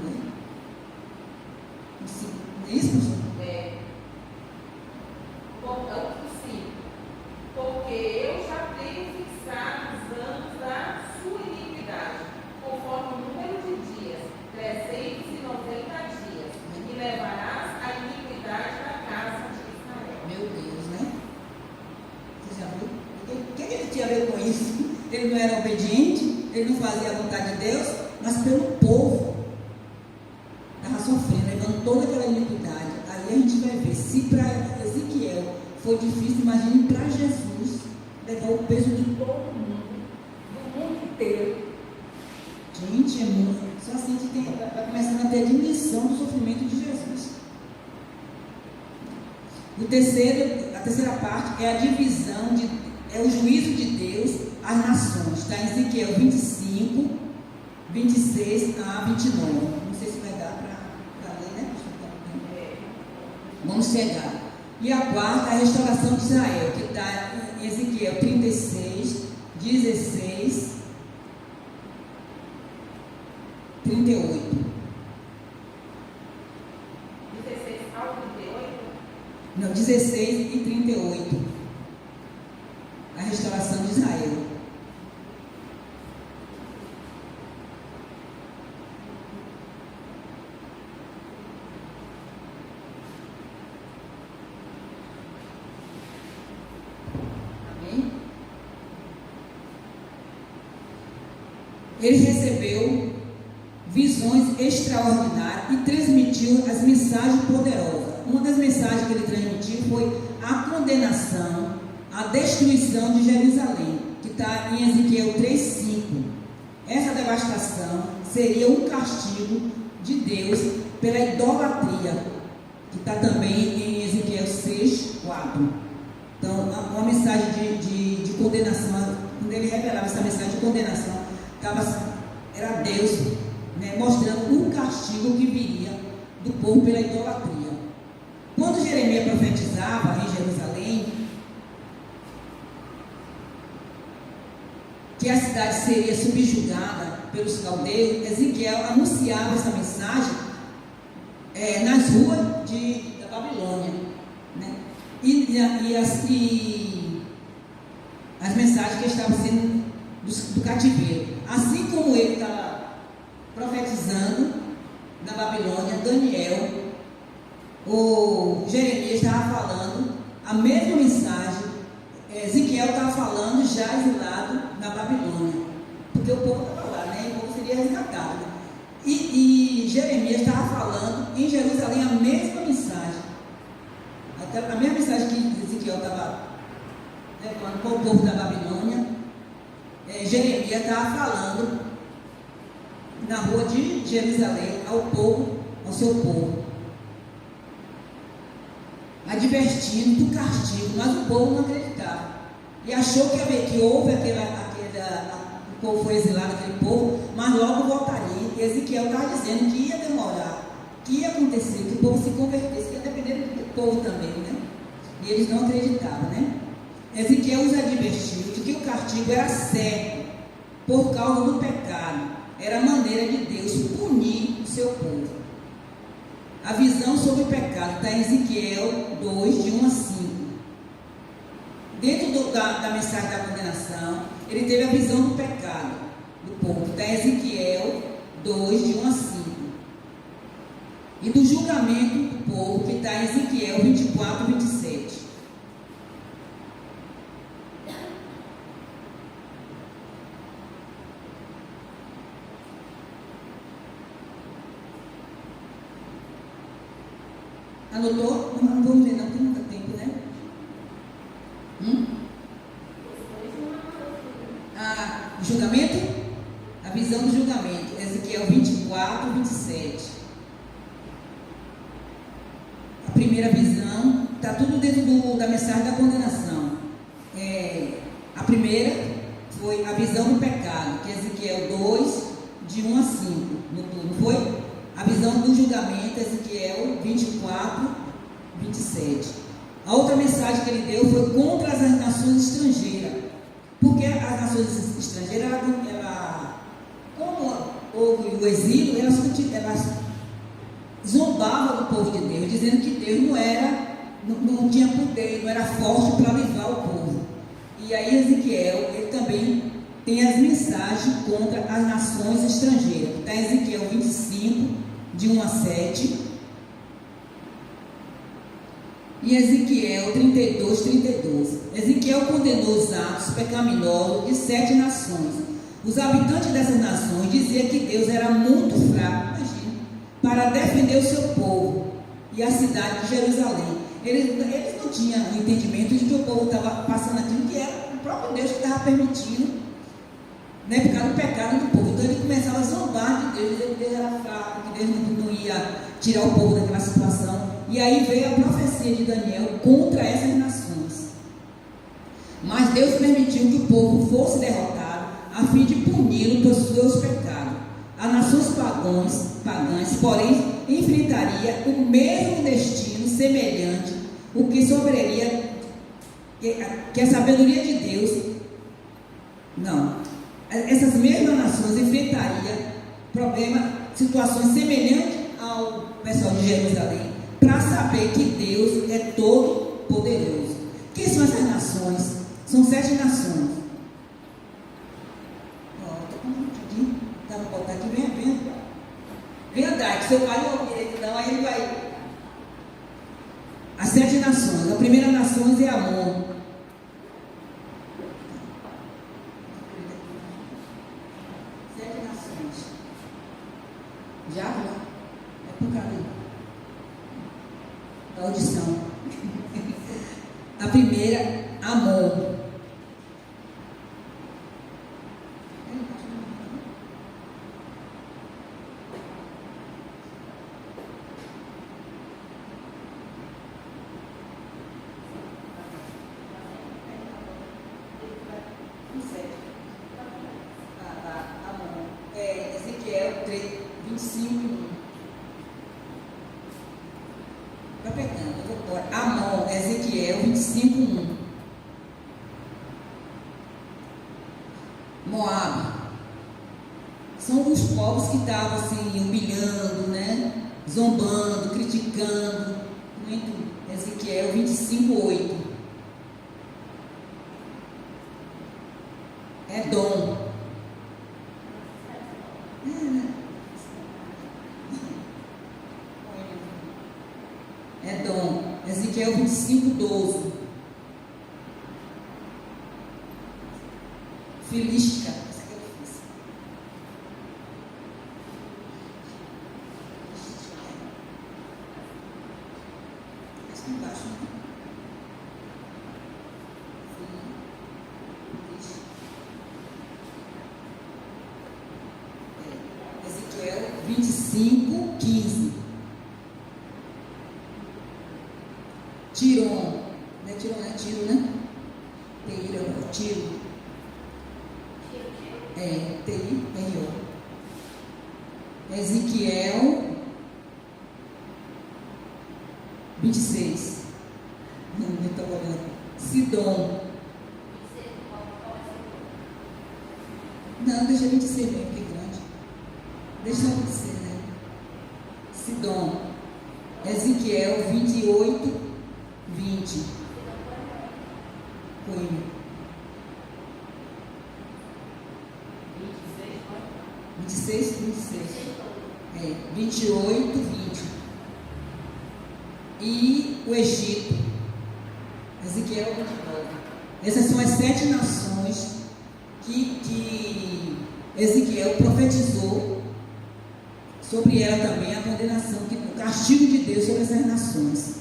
é isso, pastor? Sim, porque eu já tenho fixado os anos da sua iniquidade, conforme o número de dias, 390 dias, e levarás a iniquidade da casa de Israel. Meu Deus, né? Você já viu? O que ele tinha a ver com isso? ele não era obediente, ele não fazia a vontade de Deus, mas pelo povo. Estava sofrendo, levando toda aquela iniquidade. Aí a gente vai ver, se para Ezequiel foi difícil, imagine para Jesus levar o peso de todo mundo, do mundo inteiro. Gente, é muito. Só assim a gente vai começando a ter a dimensão do sofrimento de Jesus. A terceira parte é a divisão, é o juízo de Deus às nações. Está em Ezequiel 25, 26 a 29. Não sei se vai dar para ler, né? Vamos chegar. E a quarta é a restauração de Israel, que está em Ezequiel 36, 16, 38. 16 ao 38? Não, 16 e 38. A restauração de Israel. Amém? Ele recebeu visões extraordinárias e transmitiu as mensagens poderosas. Uma das mensagens que ele transmitiu foi a condenação, a destruição de Jerusalém, que está em Ezequiel 3:5. Essa devastação seria um castigo de Deus pela idolatria, que está também em Ezequiel 6:4. Então, uma mensagem de condenação, quando ele revelava essa mensagem de condenação, era Deus, né, mostrando um castigo que viria do povo pela idolatria. Quando Jeremias profetizava em Jerusalém que a cidade seria subjugada pelos caldeus, Ezequiel anunciava essa mensagem nas ruas da Babilônia, né? E as mensagens que estavam sendo do cativeiro. Assim como ele estava profetizando na Babilônia, Daniel, o Jeremias estava falando a mesma mensagem. Ezequiel estava falando já exilado na Babilônia, porque o povo estava lá, né? O povo seria resgatado. E Jeremias estava falando em Jerusalém a mesma mensagem, a mesma mensagem que Ezequiel estava levando para o povo da Babilônia. Jeremias estava falando na rua de Jerusalém ao seu povo, advertindo do castigo, mas o povo não acreditava e achou que houve o povo foi exilado, aquele povo, mas logo voltaria. E Ezequiel estava dizendo que ia demorar, que ia acontecer, que o povo se convertesse, que ia depender do povo também, né? E eles não acreditavam, né? Ezequiel os advertiu de que o castigo era certo por causa do pecado, era a maneira de Deus punir o seu povo. A visão sobre o pecado está em Ezequiel 2, de 1 a 5. Dentro da mensagem da condenação, ele teve a visão do pecado do povo, está em Ezequiel 2, de 1 a 5. E do julgamento do povo, que está em Ezequiel 24, 27. Anotou? Não vamos ler não, porque não dá tempo, né? Julgamento? A visão do julgamento. Ezequiel 24, 27. A primeira visão, está tudo dentro da mensagem da condenação. A primeira foi a visão do pecado, que é Ezequiel 2, de 1 a 5. Não foi? A visão do julgamento, Ezequiel 24, 27. A outra mensagem que ele deu foi contra as nações estrangeiras. Porque as nações estrangeiras, como houve o exílio, elas zombavam do povo de Deus, dizendo que Deus não tinha poder, não era forte para livrar o povo. E aí Ezequiel, ele também tem as mensagens contra as nações estrangeiras. Está em Ezequiel 25, de 1 a 7. em Ezequiel 32, 32. Ezequiel condenou os atos pecaminosos de 7 nações. Os habitantes dessas nações diziam que Deus era muito fraco, imagina, para defender o seu povo e a cidade de Jerusalém. Eles não tinham o entendimento de que o povo estava passando aquilo que era o próprio Deus que estava permitindo, né, por causa do pecado do povo. Então ele começava a zombar de Deus, dizer que Deus era fraco, que Deus não ia tirar o povo daquela situação. E aí veio a profecia de Daniel contra essas nações. Mas Deus permitiu que o povo fosse derrotado a fim de puni-lo por seus pecados. As nações pagãs, porém, enfrentaria o mesmo destino semelhante, o que sobraria, que a sabedoria de Deus, não, essas mesmas nações enfrentariam situações semelhantes ao pessoal de Jerusalém, para saber que Deus é todo poderoso. Quem são essas nações? São 7 nações. Dá para botar aqui, vem andar, que seu pai não ouve direito não, aí ele vai. As 7 nações. A primeira nação é Amon. Já? É por causa da audição. A primeira, Amon. Ezequiel 3, 25, 1. Está pegando, eu vou pôr. Amon, Ezequiel 25, 1. Moab. São os povos que estavam assim, humilhando, né? Zombando, criticando. Muito. Ezequiel 25, 8. Edom. Edom, Ezequiel 25, 12. Filística, essa aqui é difícil. Essa embaixo, né? Ezequiel 25, 15. Tiron, não é Tiron, é Tiro, né? Tiro. T-I-R-O. Ezequiel 26. Não estou olhando. Sidom. Não, deixa 26 mesmo, que grande. Deixa 26, né? Sidom. Ezequiel 28, 20. Coelho. 26, 28, 20. E o Egito. Ezequiel 29. Essas são as 7 nações que Ezequiel profetizou sobre ela também, a condenação, o castigo de Deus sobre essas nações.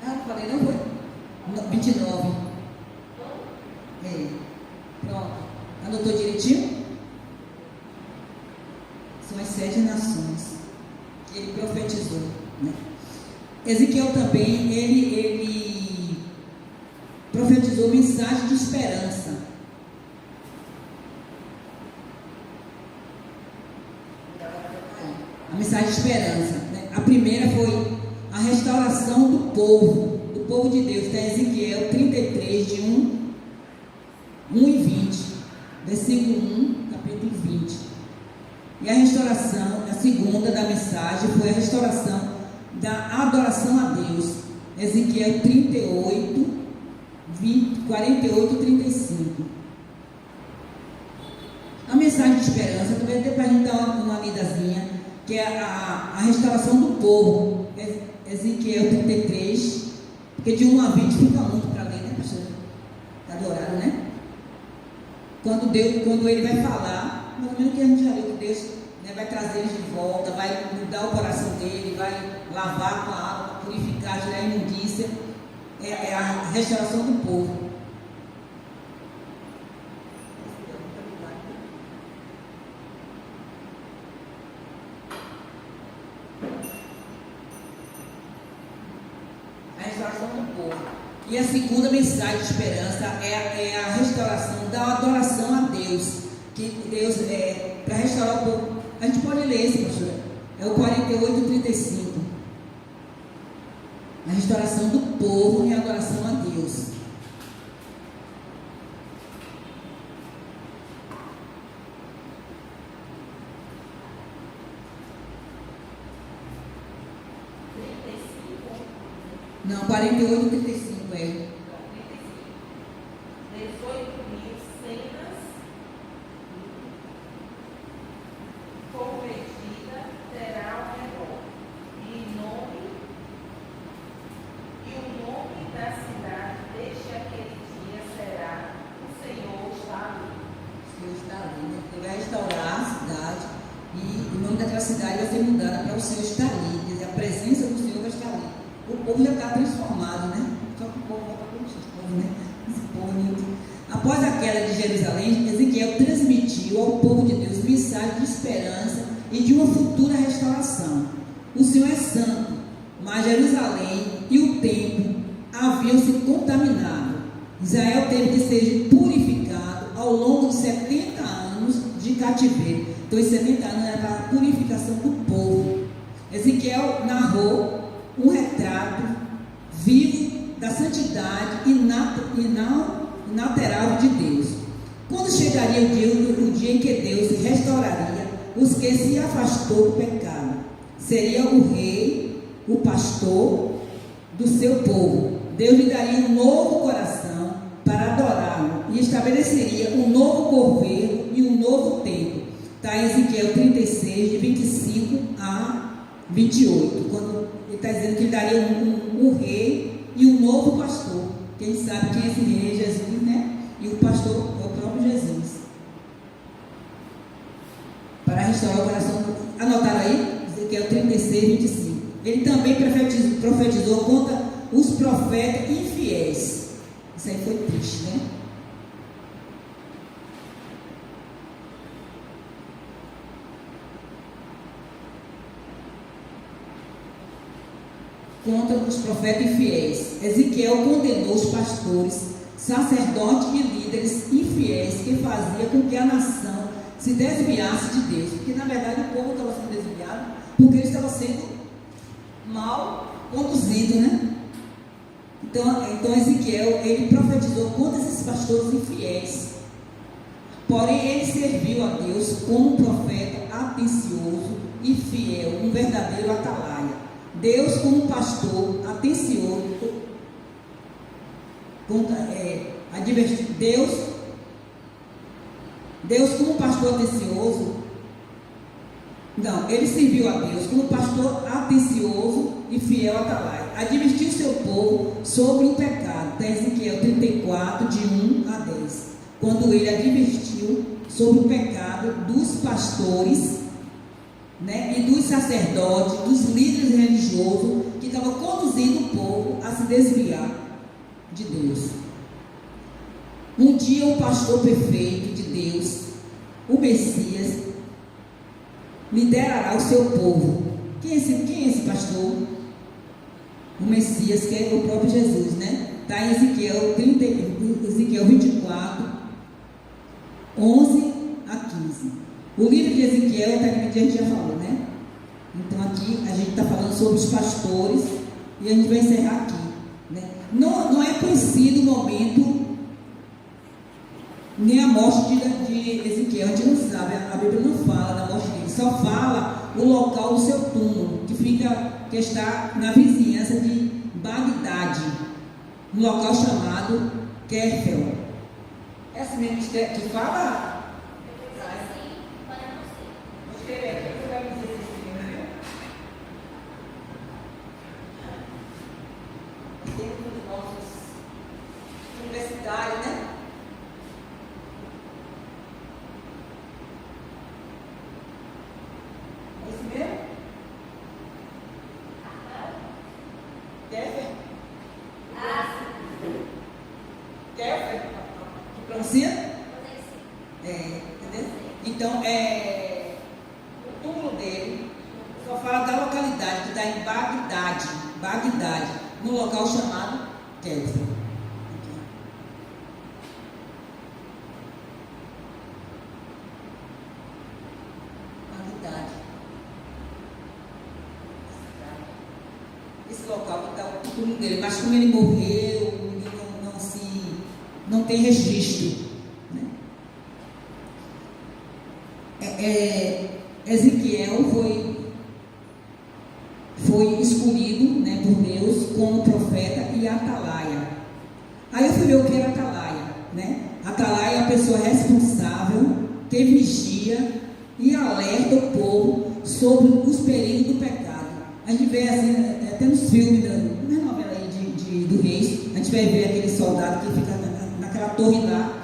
Ah, não falei, não foi? 29. Pronto. Anotou direitinho? São as 7 nações que ele profetizou, né? Ezequiel também, ele profetizou mensagem de esperança. A mensagem de esperança, né? A primeira foi a restauração do povo de Deus. Está em Ezequiel 33, de 1 e 20, versículo 1, capítulo 20. E a restauração, a segunda da mensagem, foi a restauração da adoração a Deus. Ezequiel 38, 48 e 35. A mensagem de esperança, também deu para a gente dar uma lidazinha, que é a restauração do povo. Ezequiel 33, porque de 1 a 20 fica muito para ler, né, pastor? Está do horário, né? Quando ele vai falar, mais ou menos que a gente já viu que Deus, né, vai trazer eles de volta, vai mudar o coração dele, vai lavar com a água, purificar, tirar a imundícia. É a restauração do povo. A restauração do povo. E a segunda mensagem de esperança é a restauração da adoração a Deus. Que Deus para restaurar o povo. A gente pode ler esse, pastor. É o 48:35. A restauração do povo e a adoração a Deus. Não, 48:35 é. 18.000 cenas convertidas terá ao redor, e o nome da cidade desde aquele dia será: o Senhor está ali. O Senhor está ali, né? Ele vai restaurar a cidade e o nome daquela cidade vai ser mudado para o Senhor estar ali. Quer dizer, a presença do Senhor vai estar ali. O povo já está transformado, né? Só que o povo volta para o povo, né? Esse povo é muito... Após a queda de Jerusalém, Ezequiel transmitiu ao povo de Deus mensagem de esperança e de uma futura restauração. O Senhor é santo, mas Jerusalém e o templo haviam se contaminado. Israel teve que ser purificado ao longo de 70 anos de cativeiro. Então, esses 70 anos era para a purificação do povo. Ezequiel narrou um retrato vivo da santidade inalterável de Deus. Quando chegaria o dia em que Deus restauraria os que se afastou do pecado, seria o rei, o pastor do seu povo. Deus lhe daria um novo coração para adorá-lo e estabeleceria um novo governo e um novo templo. Está em Ezequiel 36, de 25 a 28, quando ele está dizendo que ele daria um rei e um novo pastor. Quem sabe quem é esse rei? É Jesus, né? E o pastor é o próprio Jesus. Para restaurar o coração. Anotaram aí? Ezequiel 36, 25. Ele também profetizou contra os profetas infiéis. Isso aí foi triste, né? Contra os profetas infiéis. Ezequiel condenou os pastores, sacerdotes e líderes infiéis que faziam com que a nação se desviasse de Deus. Porque na verdade o povo estava sendo desviado porque ele estava sendo mal conduzido, né? Então Ezequiel, ele profetizou contra esses pastores infiéis. Porém, ele serviu a Deus como um profeta atencioso e fiel, um verdadeiro atalaia. Deus como pastor atencioso, Deus como pastor atencioso, não, ele serviu a Deus como pastor atencioso e fiel atalaia. Advertiu seu povo sobre o pecado. Está em Ezequiel 34, de 1 a 10. Quando ele advertiu sobre o pecado dos pastores, né, e dos sacerdotes, dos líderes religiosos que estavam conduzindo o povo a se desviar de Deus. Um dia o pastor perfeito de Deus, o Messias, liderará o seu povo. Quem é esse pastor? O Messias, que é o próprio Jesus, né? Está em Ezequiel 24, 11 a 15. O livro de Ezequiel está aqui, a gente já falou, né? Então aqui a gente está falando sobre os pastores e a gente vai encerrar aqui, né? Não é conhecido o momento nem a morte de Ezequiel. A gente não sabe, a Bíblia não fala da morte dele, só fala o local do seu túmulo, que está na vizinhança de Bagdade, um local chamado Kefel. Essa mesmo que fala. universitário, né? É isso mesmo? Kéfer? Kéfer? Que pronuncia? Entendeu? Então, o túmulo dele só fala da localidade, que está em Bagdade, no local chamado Kéfer. Bagdade. Esse local que está o túmulo dele, mas como ele morreu, não tem registro. Ezequiel foi escolhido, né, por Deus como profeta e atalaia. Aí eu fui ver o que era atalaia, né? Atalaia é a pessoa responsável que vigia e alerta o povo sobre os perigos do pecado. A gente vê assim, até nos filmes da novela aí do Reis, a gente vai ver aquele soldado que fica naquela torre lá.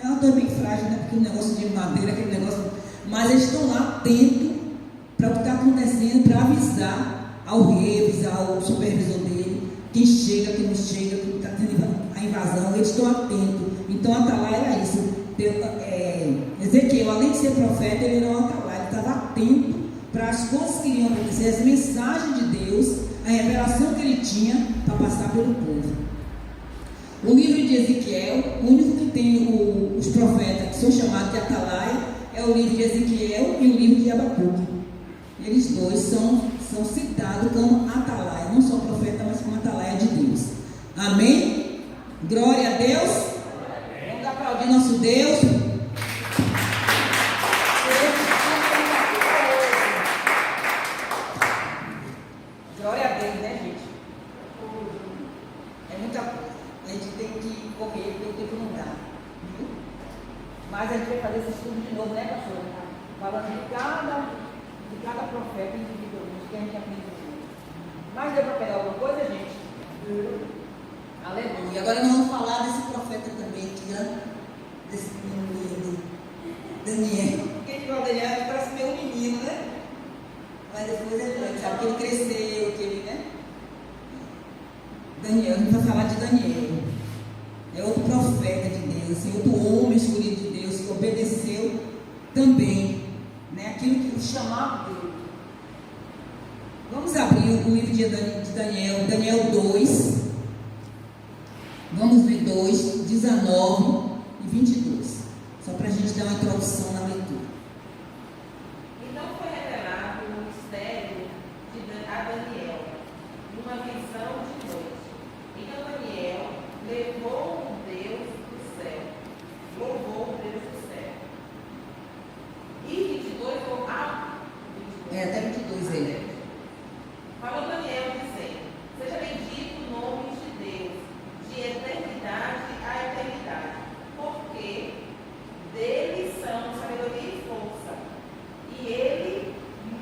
É uma torre bem frágil, né? Porque o negócio de madeira, aquele negócio. Mas eles estão lá atentos para o que está acontecendo, para avisar ao rei, avisar ao supervisor dele, quem chega, quem não chega, quem está tendo a invasão, eles estão atentos. Então Atalaia era isso. Ezequiel, além de ser profeta, ele era um Atalaia, ele estava atento para as coisas que iriam acontecer, as mensagens de Deus, a revelação que ele tinha para passar pelo povo. O livro de Ezequiel, o único que tem os profetas que são chamados de Atalaia, é o livro de Ezequiel e o livro de Abacuque. Eles dois são citados como atalaia, não só profeta, mas como atalaia de Deus. Amém? Glória a Deus. Vamos aplaudir nosso Deus. Glória a Deus, né, gente? É muita coisa. A gente tem que correr, porque o tempo não dá. Mas a gente vai fazer esse estudo de novo, né, pastor? Falando de cada profeta individualmente que a gente aprende. Mas deu para pegar alguma coisa, gente? Aleluia. Agora nós vamos falar desse profeta também aqui, desse menino Daniel. Quem fala Daniel parece meio menino, né? Mas depois ele sabe que ele cresceu, que ele, né? Daniel, a gente vai falar de Daniel. É outro profeta de Deus, assim, outro homem escolhido de Deus que obedeceu também, né, aquilo que o chamava dele. Vamos abrir o livro de Daniel, Daniel 2. Vamos ver 2, 19 e 22. Só para a gente dar uma introdução na leitura. Então foi revelado o mistério a Daniel, numa visão de noite. Então Daniel louvou o Deus do céu. E 22 ou até 22 aí. Falou Daniel dizendo: seja bendito o nome de Deus, de eternidade a eternidade, porque dele são sabedoria e força, e ele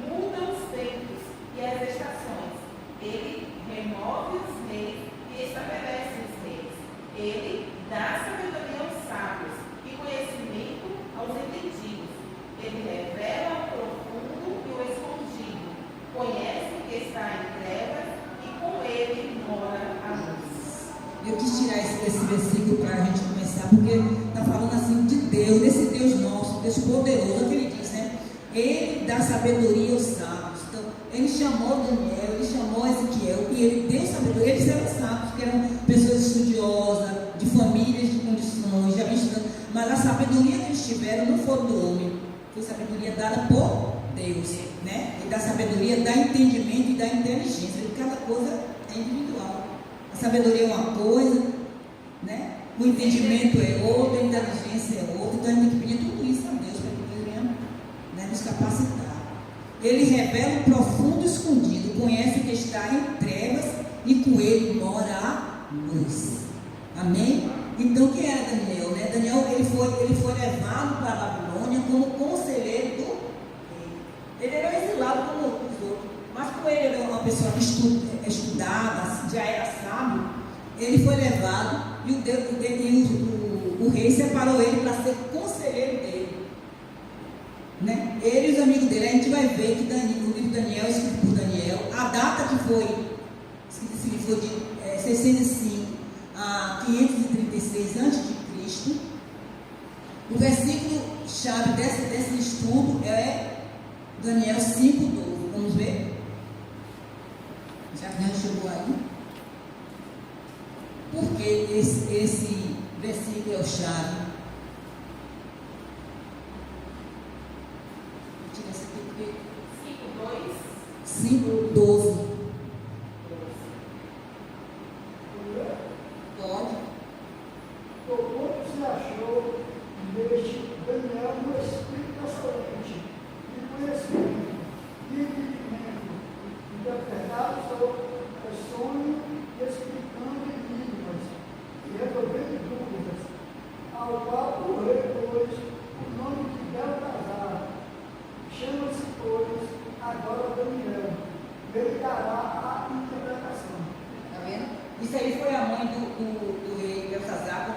muda os tempos e as estações, ele remove os reis e estabelece os reis, ele dá sabedoria aos sábios e conhecimento aos entendidos, ele revela o profundo e o escondido, conhece o que está em trevas e com ele mora a luz. Eu quis tirar esse versículo para a gente começar, porque está falando assim de Deus, desse Deus nosso, Deus poderoso, é o que ele diz, né? Ele dá sabedoria aos sábios. Então, ele chamou Daniel, ele chamou Ezequiel, e ele deu sabedoria. Eles eram sábios, que eram pessoas estudiosas, de famílias de condições, já estudando, mas a sabedoria que eles tiveram não foi do homem, foi sabedoria dada por Deus, né? Ele dá sabedoria, dá entendimento e dá inteligência. E cada coisa é individual. A sabedoria é uma coisa, né? O entendimento é outra, a inteligência é outra. Então a gente tem que pedir tudo isso a Deus para que Deus venha, né, nos capacitar. Ele revela o profundo escondido, conhece o que está em trevas e com ele mora a luz. Amém? Então quem era Daniel, né? Daniel ele foi levado para a Babilônia como conselheiro do rei. Ele era exilado como os outros, mas como ele era uma pessoa estudada, já era sábio, ele foi levado e o rei separou ele para ser conselheiro dele. Né? Ele e os amigos dele. A gente vai ver que o livro de Daniel, escrito por Daniel, a data que foi escrito esse livro foi de 605 a 536 a.C. O versículo chave desse estudo é Daniel 5:12. Vamos ver? Já que já chegou aí. Por que esse versículo é o chave? Tira esse aqui. 5:12. Pode. Como se achou neste Daniel no espírito excelente, de conhecimento, de entendimento, interpretado sobre sonho e explicando enigmas, e resolvendo dúvidas, ao qual o rei pôs o nome de Beltesazar. Chama-se, pois, agora Daniel. Ele dará a interpretação. Está vendo? Isso aí foi a mãe do rei Belsazar,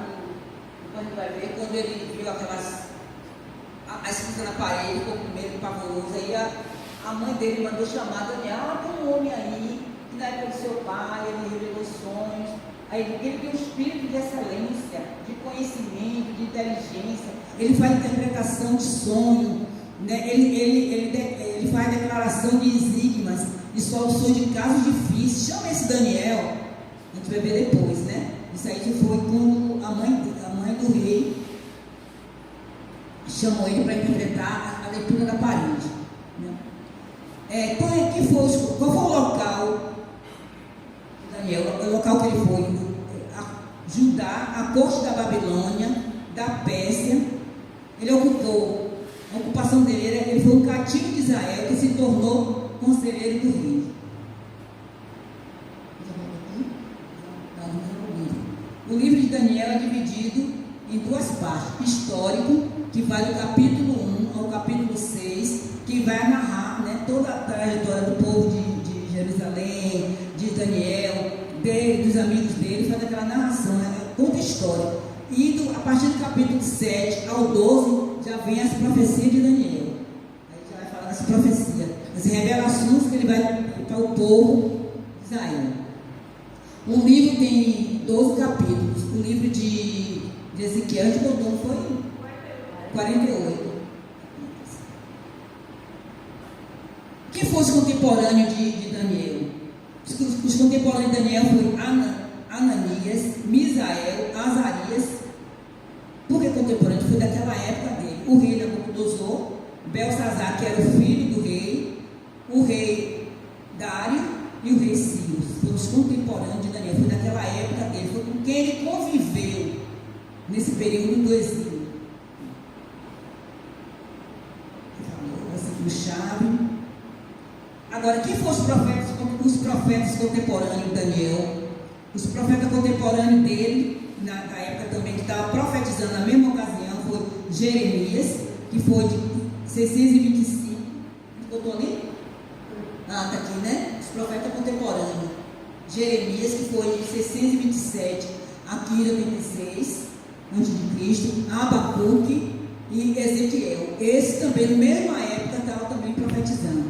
quando vai ver, quando ele viu a escrita na parede, ficou com medo, pavoroso. Aí a mãe dele mandou chamar Daniel. Tem um homem aí, que na época do seu pai, ele revelou sonhos. Aí ele tem um espírito de excelência, de conhecimento, de inteligência. Ele faz interpretação de sonho, né? Ele faz declaração de enigmas, de soluções de casos difíceis. Chama esse Daniel. A gente vai ver depois, né? Isso aí que foi quando a mãe do rei chamou ele para interpretar a leitura da parede. Né? Qual foi o local de Daniel? O local que ele foi? Judá, a corte da Babilônia, da Pérsia. Ele ocupou, a ocupação dele, ele foi um cativo de Israel que se tornou conselheiro do rei. O livro de Daniel é dividido em duas partes: histórico, que vai do capítulo 1 ao capítulo 6, que vai narrar, né, toda a trajetória do povo de Jerusalém, de Daniel, dos amigos dele, faz aquela narração, né, conta a história. E a partir do capítulo 7 ao 12, já vem as profecias de Daniel. Aí já vai falar dessa profecia, as revelações que ele vai para o povo de Israel. O livro tem 12 capítulos. O livro de Ezequiel, a gente botou, foi 48. Quem foi os contemporâneos de Daniel? Os contemporâneos de Daniel foram Ananias, Misael, Azarias. Por que contemporâneo? Foi daquela época dele. O rei Nabucodonosor, Belsazar, que era o filho do rei, o rei Dário e o rei Ciro. Foram os contemporâneos de Daniel. Foi daquela época dele. Foi com quem ele conviveu nesse período do exílio. Chave. Agora, quem foram os profetas contemporâneos de Daniel? Os profetas contemporâneos dele, na época também, que estava profetizando na mesma ocasião, foi Jeremias, que foi de 625. Botou ali? Ah, está aqui, né? Os profetas contemporâneos. Jeremias, que foi de 627 a 586 a.C., Abacuque e Ezequiel. Esse também, na mesma época, estava também profetizando.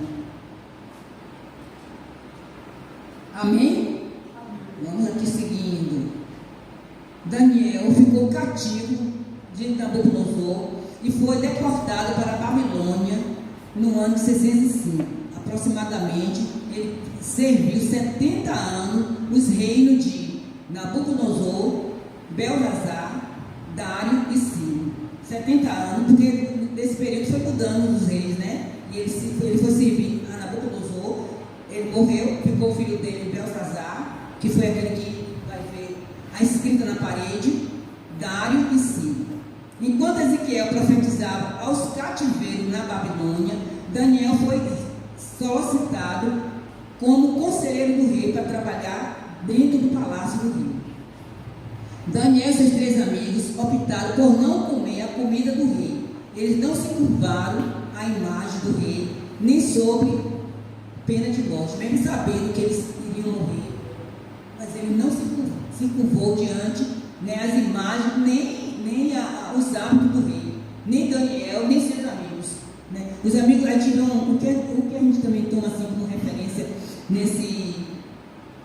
Amém? Vamos aqui seguindo. Daniel ficou cativo de Nabucodonosor e foi deportado para a Babilônia no ano de 605. Aproximadamente, ele serviu 70 anos os reinos de Nabucodonosor, Belsazar, Dário e Ciro. 70 anos, porque nesse período foi mudando os reis, né? E ele foi servir a Nabucodonosor. Ele morreu, ficou o filho dele, Belsazar, que foi aquele que vai ver a escrita na parede, Dário e Ciro. Enquanto Ezequiel profetizava aos cativeiros na Babilônia, Daniel foi solicitado como conselheiro do rei para trabalhar dentro do palácio do rei. Daniel e seus 3 amigos optaram por não comer a comida do rei. Eles não se curvaram à imagem do rei, nem sobre pena de morte, mesmo sabendo que eles iriam morrer. Mas ele não se curvou diante né, as imagens, nem os hábitos do rei, nem Daniel, nem seus amigos. Né? Os amigos, a gente não, o que a gente também toma assim como referência nesse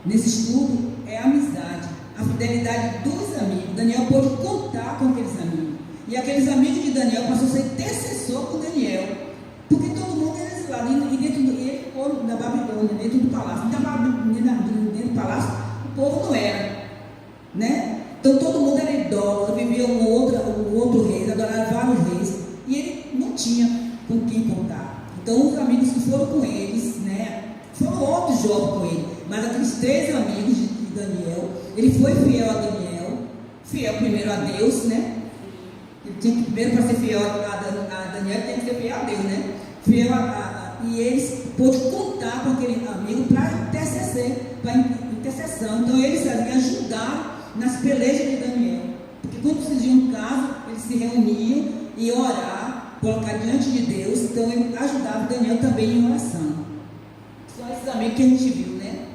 estudo é a amizade, a fidelidade dos amigos. Daniel pôde contar com aqueles amigos. E aqueles amigos de Daniel passou a ser intercessor com Daniel. Porque todo mundo era desse lado. E dentro ele ficou na Babilônia, dentro do palácio. Dentro do palácio, o povo não era. Né? Então todo mundo era idólatra, vivia um outro rei, adorava vários reis. E ele não tinha com quem contar. Então os amigos que foram com eles, né, foram outros jovens com ele. Mas aqueles 3 amigos de Daniel, ele foi fiel a Daniel, fiel primeiro a Deus, né? Ele tinha que, primeiro, para ser fiel a Daniel, tem que ser fiel a Deus, né? Fiel e eles pôde contar com aquele amigo para intercessão. Então eles ali ajudaram nas pelejas de Daniel. Porque quando surgia um caso, eles se reuniam e orar, colocar diante de Deus. Então ele ajudava Daniel também em oração. São esses amigos que a gente viu, né?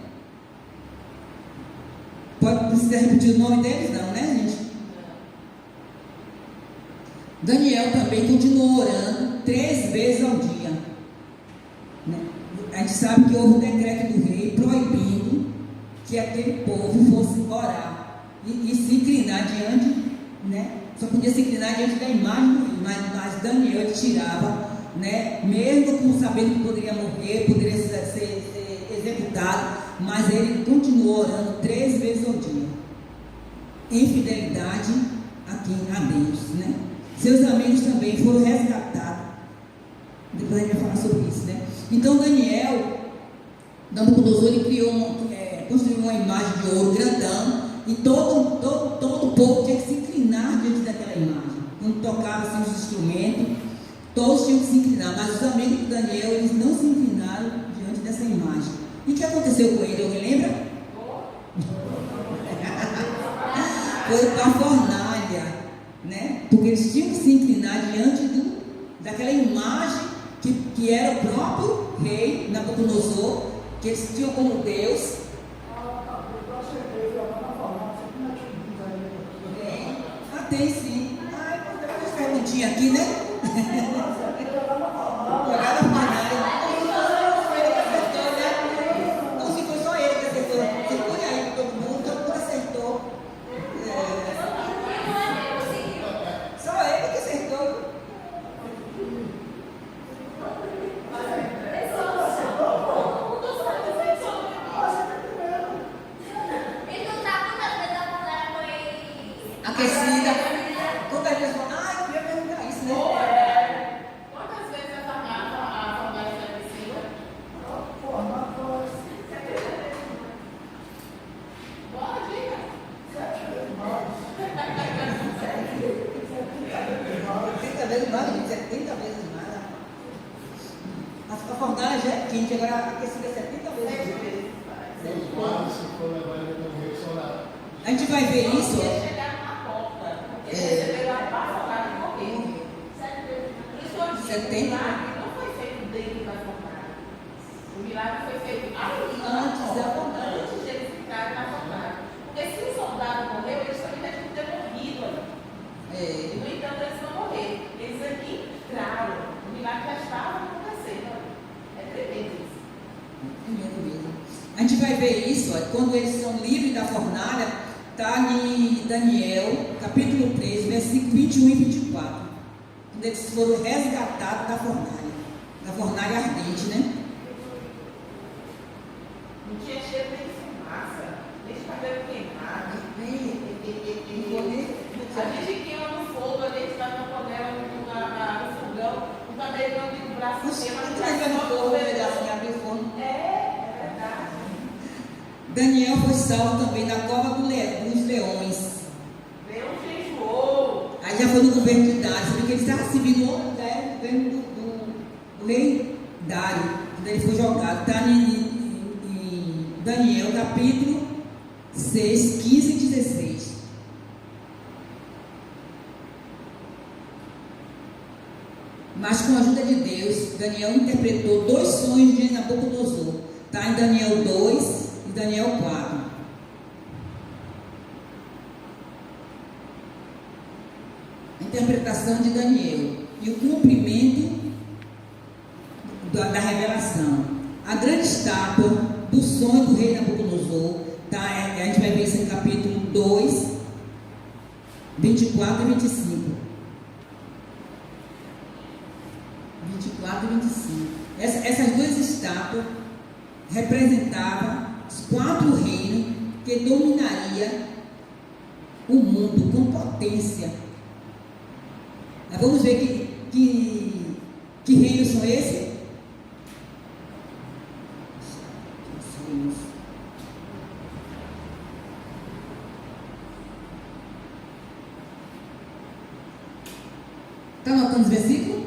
Precisa repetir o nome deles? Não, né, gente? Daniel também continuou orando 3 vezes ao dia. Né? A gente sabe que houve um decreto do rei proibindo que aquele povo fosse orar e se inclinar diante, né? Só podia se inclinar diante da imagem do rei, mas Daniel ele tirava, né? Mesmo com sabendo que poderia morrer, poderia ser executado, mas ele continuou orando 3 vezes ao dia, em fidelidade a Deus, né? Seus amigos também foram resgatados. Depois a gente vai falar sobre isso, né? Então Daniel, Nabucodonosor, ele construiu uma imagem de ouro grandão, e todo o povo tinha que se inclinar diante daquela imagem. Quando tocava assim, os instrumentos, todos tinham que se inclinar, mas os amigos de Daniel, eles não se inclinaram diante dessa imagem. E o que aconteceu com ele? Alguém lembra? Foi para a fornalha, né? Porque eles tinham que se inclinar diante daquela imagem que era o próprio rei Nabucodonosor, que eles tinham como Deus. Tem sim. Depois perguntinha aqui, né? Olhar na fornalha. Não, se foi só ele que acertou. Se foi aí todo mundo acertou. Só ele que acertou. Aquecida. Quantas vezes vão? Eu ia perguntar isso, né? Quantas vezes a fornalha foi aquecida? Boa dica. 7 vezes mais. 70 vezes mais, 70 vezes mais. A fornalha já é quente, agora a aquecida é 70 vezes mais. A gente vai ver isso. Receberam a fornalha e morreram. Por isso o milagre não foi feito dentro da fornalha. O milagre foi feito Antes da fornalha. antes de eles ficarem na fornalha. Porque se o soldado morreu, eles também devem ter morrido ali. No entanto, eles não morreram. Eles aqui entraram. O milagre já estava acontecendo. É tremendo isso. A gente vai ver isso, quando eles são livres da fornalha. Está em Daniel, capítulo 3, versículo 21 e 24. Quando eles foram resgatados da fornalha ardente, né? Não tinha cheiro nem de fumaça, nem de cabelo queimado. A gente queima no fogo, a gente está na panela, no fogão, o cabelo do braço queima, Não tem no fogo, assim, abrir o forno. É verdade. Daniel foi salvo também na cova dos leões. Leão jejuou. Aí já foi no governo de Dário, porque ele estava servindo o governo do rei Dário, quando ele foi jogado. Está em Daniel, capítulo 6, 15 e 16. Mas com a ajuda de Deus, Daniel interpretou 2 sonhos de Nabucodonosor. Está em Daniel 2 e Daniel 4. a interpretação de Daniel e o cumprimento da revelação. A grande estátua do sonho do rei Nabucodonosor, tá? A gente vai ver isso em capítulo 2, 24 e 25. 24 e 25. Essas duas estátuas representavam os 4 reinos que dominaria o mundo com potência. Nós vamos ver que reinos são esses? Está anotando os versículos?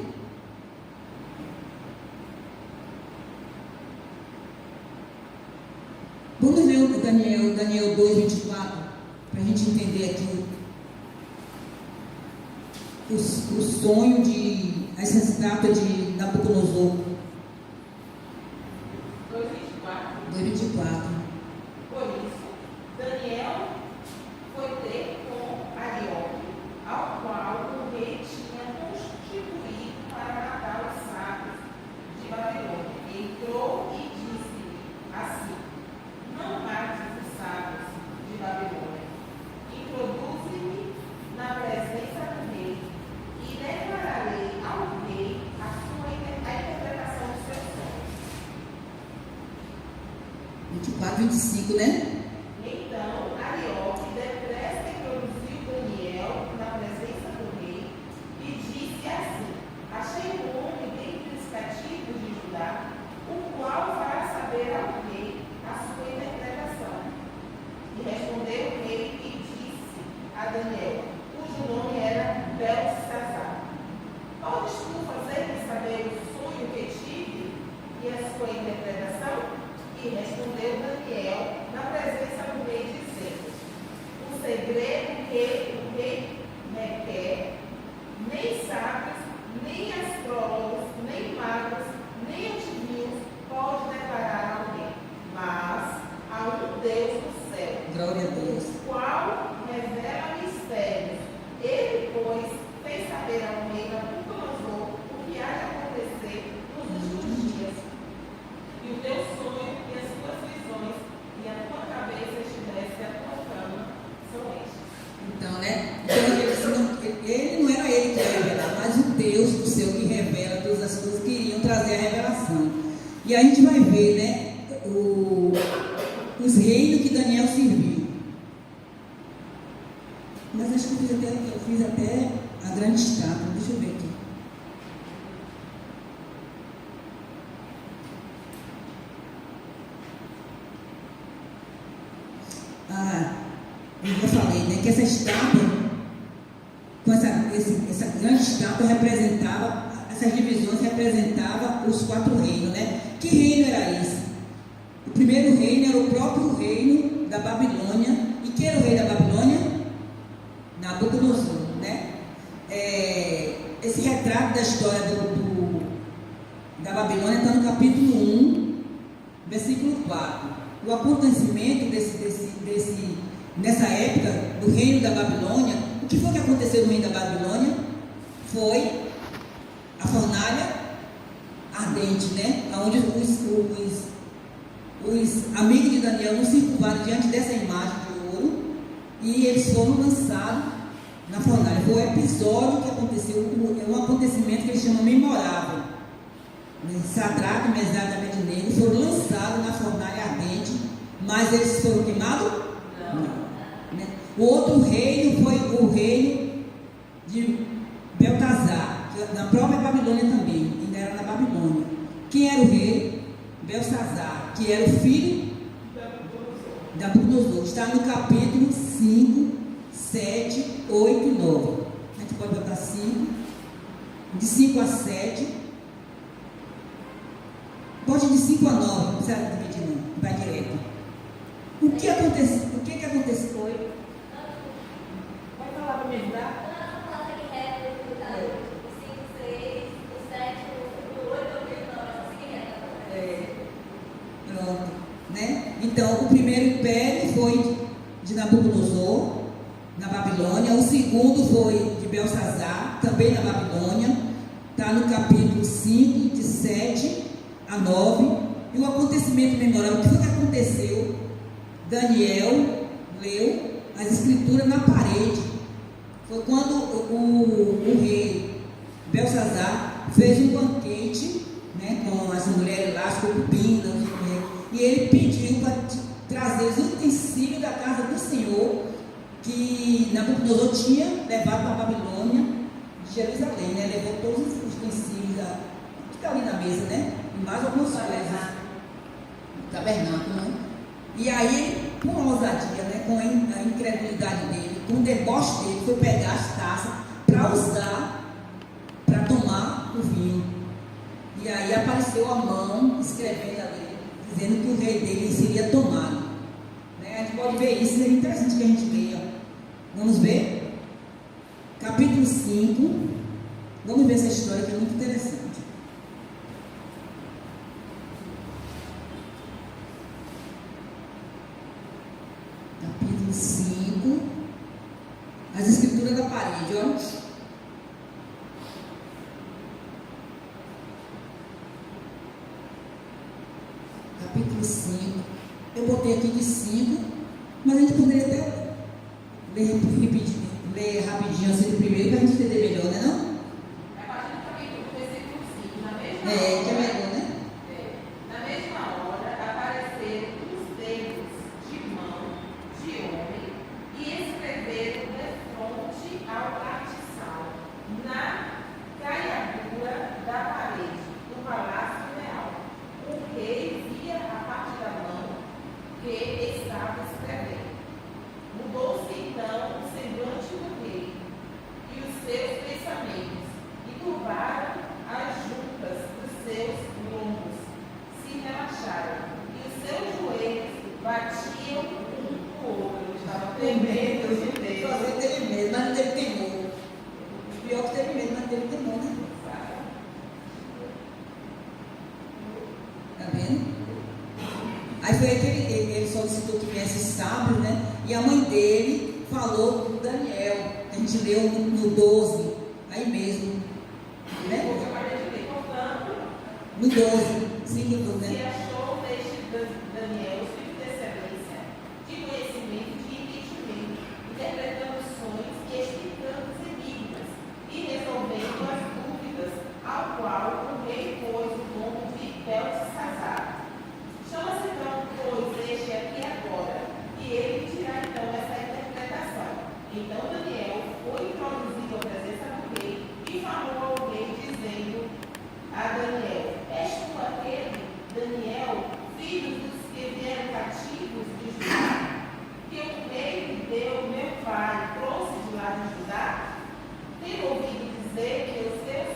Vamos ver o Daniel 2, 24, para a gente entender aqui o sonho de essa estátua de Nabucodonosor. 2:24. Por isso, Daniel foi ter com Arioque, ao qual o rei tinha constituído para matar os sábios de Babilônia. Entrou e disse-lhe assim: não mates os sábios de Babilônia. Introduze-me na presença do rei e declararei ao rei a interpretação dos seus sonhos. 24, 25, né? Então, Arioque depressa introduziu Daniel na presença do rei e disse assim: achei um homem dentre os cativos de Judá, o qual fará saber ao rei a sua interpretação. E respondeu o rei e disse a Daniel, cujo nome era Belsazar: podes tu fazer-me saber o sonho que tive e a sua interpretação? E respondeu Daniel na presença do rei, dizendo: o segredo que o rei requer, nem sábios, nem astrólogos, nem magos, nem adivinhos pode declarar ao rei, mas a um Deus do céu, Glória a Deus. o qual revela mistérios. Ele, pois, fez saber ao rei Nabucodonosor o que há de acontecer nos últimos dias. E o teu sonho e as tuas visões e a tua cabeça estivesse a tua cama são estes. Então, né? Ele não era ele que ia revelar, mas o Deus do céu que revela todas as coisas que iriam trazer a revelação. E a gente vai ver, né? Os reinos que Daniel serviu. Mas acho que eu fiz até a grande estátua. Deixa eu ver aqui. Eu já falei, né, que essa estátua, com essa grande estátua representava, essas divisões representavam os 4 reinos, né? Que reino era esse? O primeiro reino era o próprio reino da Babilônia. E quem era o rei da Babilônia? Nabucodonosor, né? Esse retrato da história da Babilônia está no capítulo 1, versículo 4. O acontecimento nessa época do reino da Babilônia, o que foi que aconteceu no reino da Babilônia? Foi a fornalha ardente, né? Onde os amigos de Daniel não se curvaram diante dessa imagem de ouro e eles foram lançados na fornalha. Foi um episódio que aconteceu, um acontecimento que eles chamam memorável. Sadraque, Mesaque e Abednego foram lançados na fornalha ardente, mas eles foram queimados? Não. Né? O outro reino foi o reino de Beltazar, na própria Babilônia também, ainda era na Babilônia. Quem era o rei? Belsazar, que era o filho da Nabucodonosor. Está no capítulo 5, 7, 8 e 9. A gente pode botar 5, de 5 a 7. Pode de 5 a 9, não precisa dividir não, vai direto. O que aconteceu? O que aconteceu? Pode falar para me ajudar? Pronto, né? Então, o primeiro império foi de Nabucodonosor, na Babilônia. Babilônia. O segundo foi de Belsazar, também na Babilônia. Está no capítulo 5, de 7 a 9. E o acontecimento memorável, o que foi que aconteceu? Daniel leu as escrituras na parede. Foi quando o rei Belsazar fez um banquete, né, com as mulheres lá, as concubinas, e ele pediu para trazer os utensílios da casa do Senhor que Nabucodonosor tinha levado para a Babilônia de Jerusalém, né? Levou todos os utensílios que está ali na mesa, né? E mais algumas coisas. Tabernáculo, né? E aí, com a ousadia, né? Com a incredulidade dele, com o deboche dele, foi pegar as taças para usar, para tomar o vinho. E aí apareceu a mão escrevendo ali, dizendo que o rei dele seria tomado. Né? A gente pode ver isso, é interessante que a gente leia. Vamos ver? Capítulo 5. Vamos ver essa história que é muito interessante. Capítulo 5. As escrituras da parede, ó. Capítulo 5. Eu botei aqui de 5, mas a gente poderia até ler rapidinho assim do primeiro para a gente entender melhor, né? Não? A partir do capítulo, versículo 5, na mesma Que é hora, melhor, né? na mesma hora apareceram os dedos de mão de homem e escreveram de fronte ao partição, na caiadura da parede do palácio real. O rei via a parte da mão que estava escrevendo. Mudou-se então o semblante do rei e os seus pensamentos, e curvaram as juntas dos seus lombos, se relaxaram, e os seus joelhos batiam um no outro. Estavam tremendo de medo. Fazer teve medo, mas não teve temor. Pior que teve medo, mas não teve temor, né? Tá vendo? Aí foi aí que ele solicitou que viesse sábio, né? E a mãe dele falou com Daniel. A gente leu no 12, aí mesmo. Né? Eu acabei de ler, portanto, No 12, 5, se né? achou neste Daniel espírito de excelência, de conhecimento, de entendimento, interpretando sonhos e explicando os enigmas, e resolvendo as dúvidas, ao qual o rei pôs o nome de Belsazar. Chama-se então, pois, este aqui agora, e ele dirá então essa interpretação. Então Daniel foi introduzido à presença do rei e falou ao rei, dizendo a Daniel: és tu aquele, Daniel, filho dos que vieram cativos de Judá, que o rei deu meu pai trouxe de lá de Judá? Tenho ouvido dizer que os teus,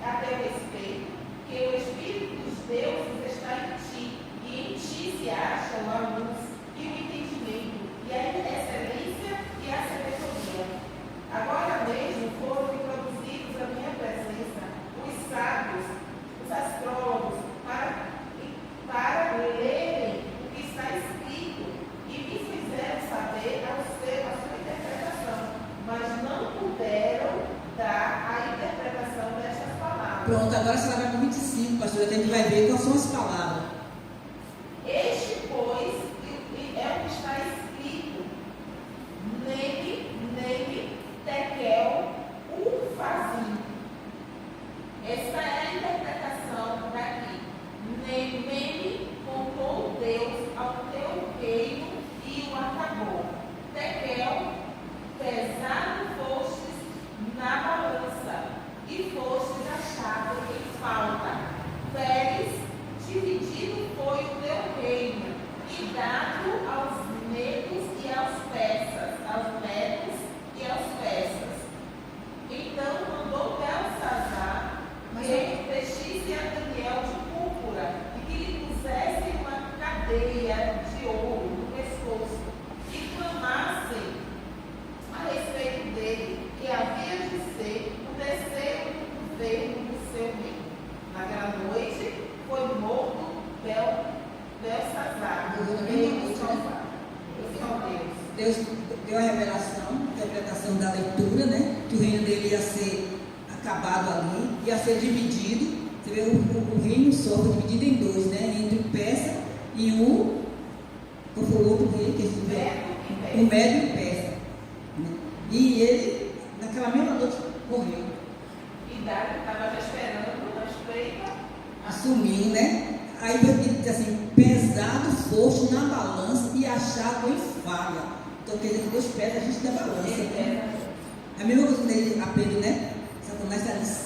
a teu respeito, que o Espírito dos deuses está em ti, e em ti se acham a luz e o entendimento, e a excelência e a sabedoria. Agora mesmo foram introduzidos à minha presença os sábios, os astrólogos, para lerem o que está escrito, e me fizeram saber a sua interpretação, mas não puderam dar a interpretação destas palavras. Pronto, agora você vai para o 25, pastor, que a gente vai ver quais são as palavras. Este, pois, é o que está escrito: nele, tekel, ufazim. Esta é a interpretação daqui. Nele contou Deus ao teu reino e o acabou. Tekel, pesado fostes na balança, e fostes achado em falta. Veres, dividido acabado ali, ia ser dividido. Você vê, o reino só foi dividido em dois, né? Entre o persa e o. Qual foi o outro rei que a gente viu? O Médio e o persa. Né? E ele, naquela mesma noite, morreu. E Dário estava já esperando a espreita. Assumiu, né? Aí ele diz assim: pesado foste na balança e achado em falha. Então quer dizer que Deus pesa a gente da balança. Né? A mesma coisa dele a Pedro, né? Satanás está ali se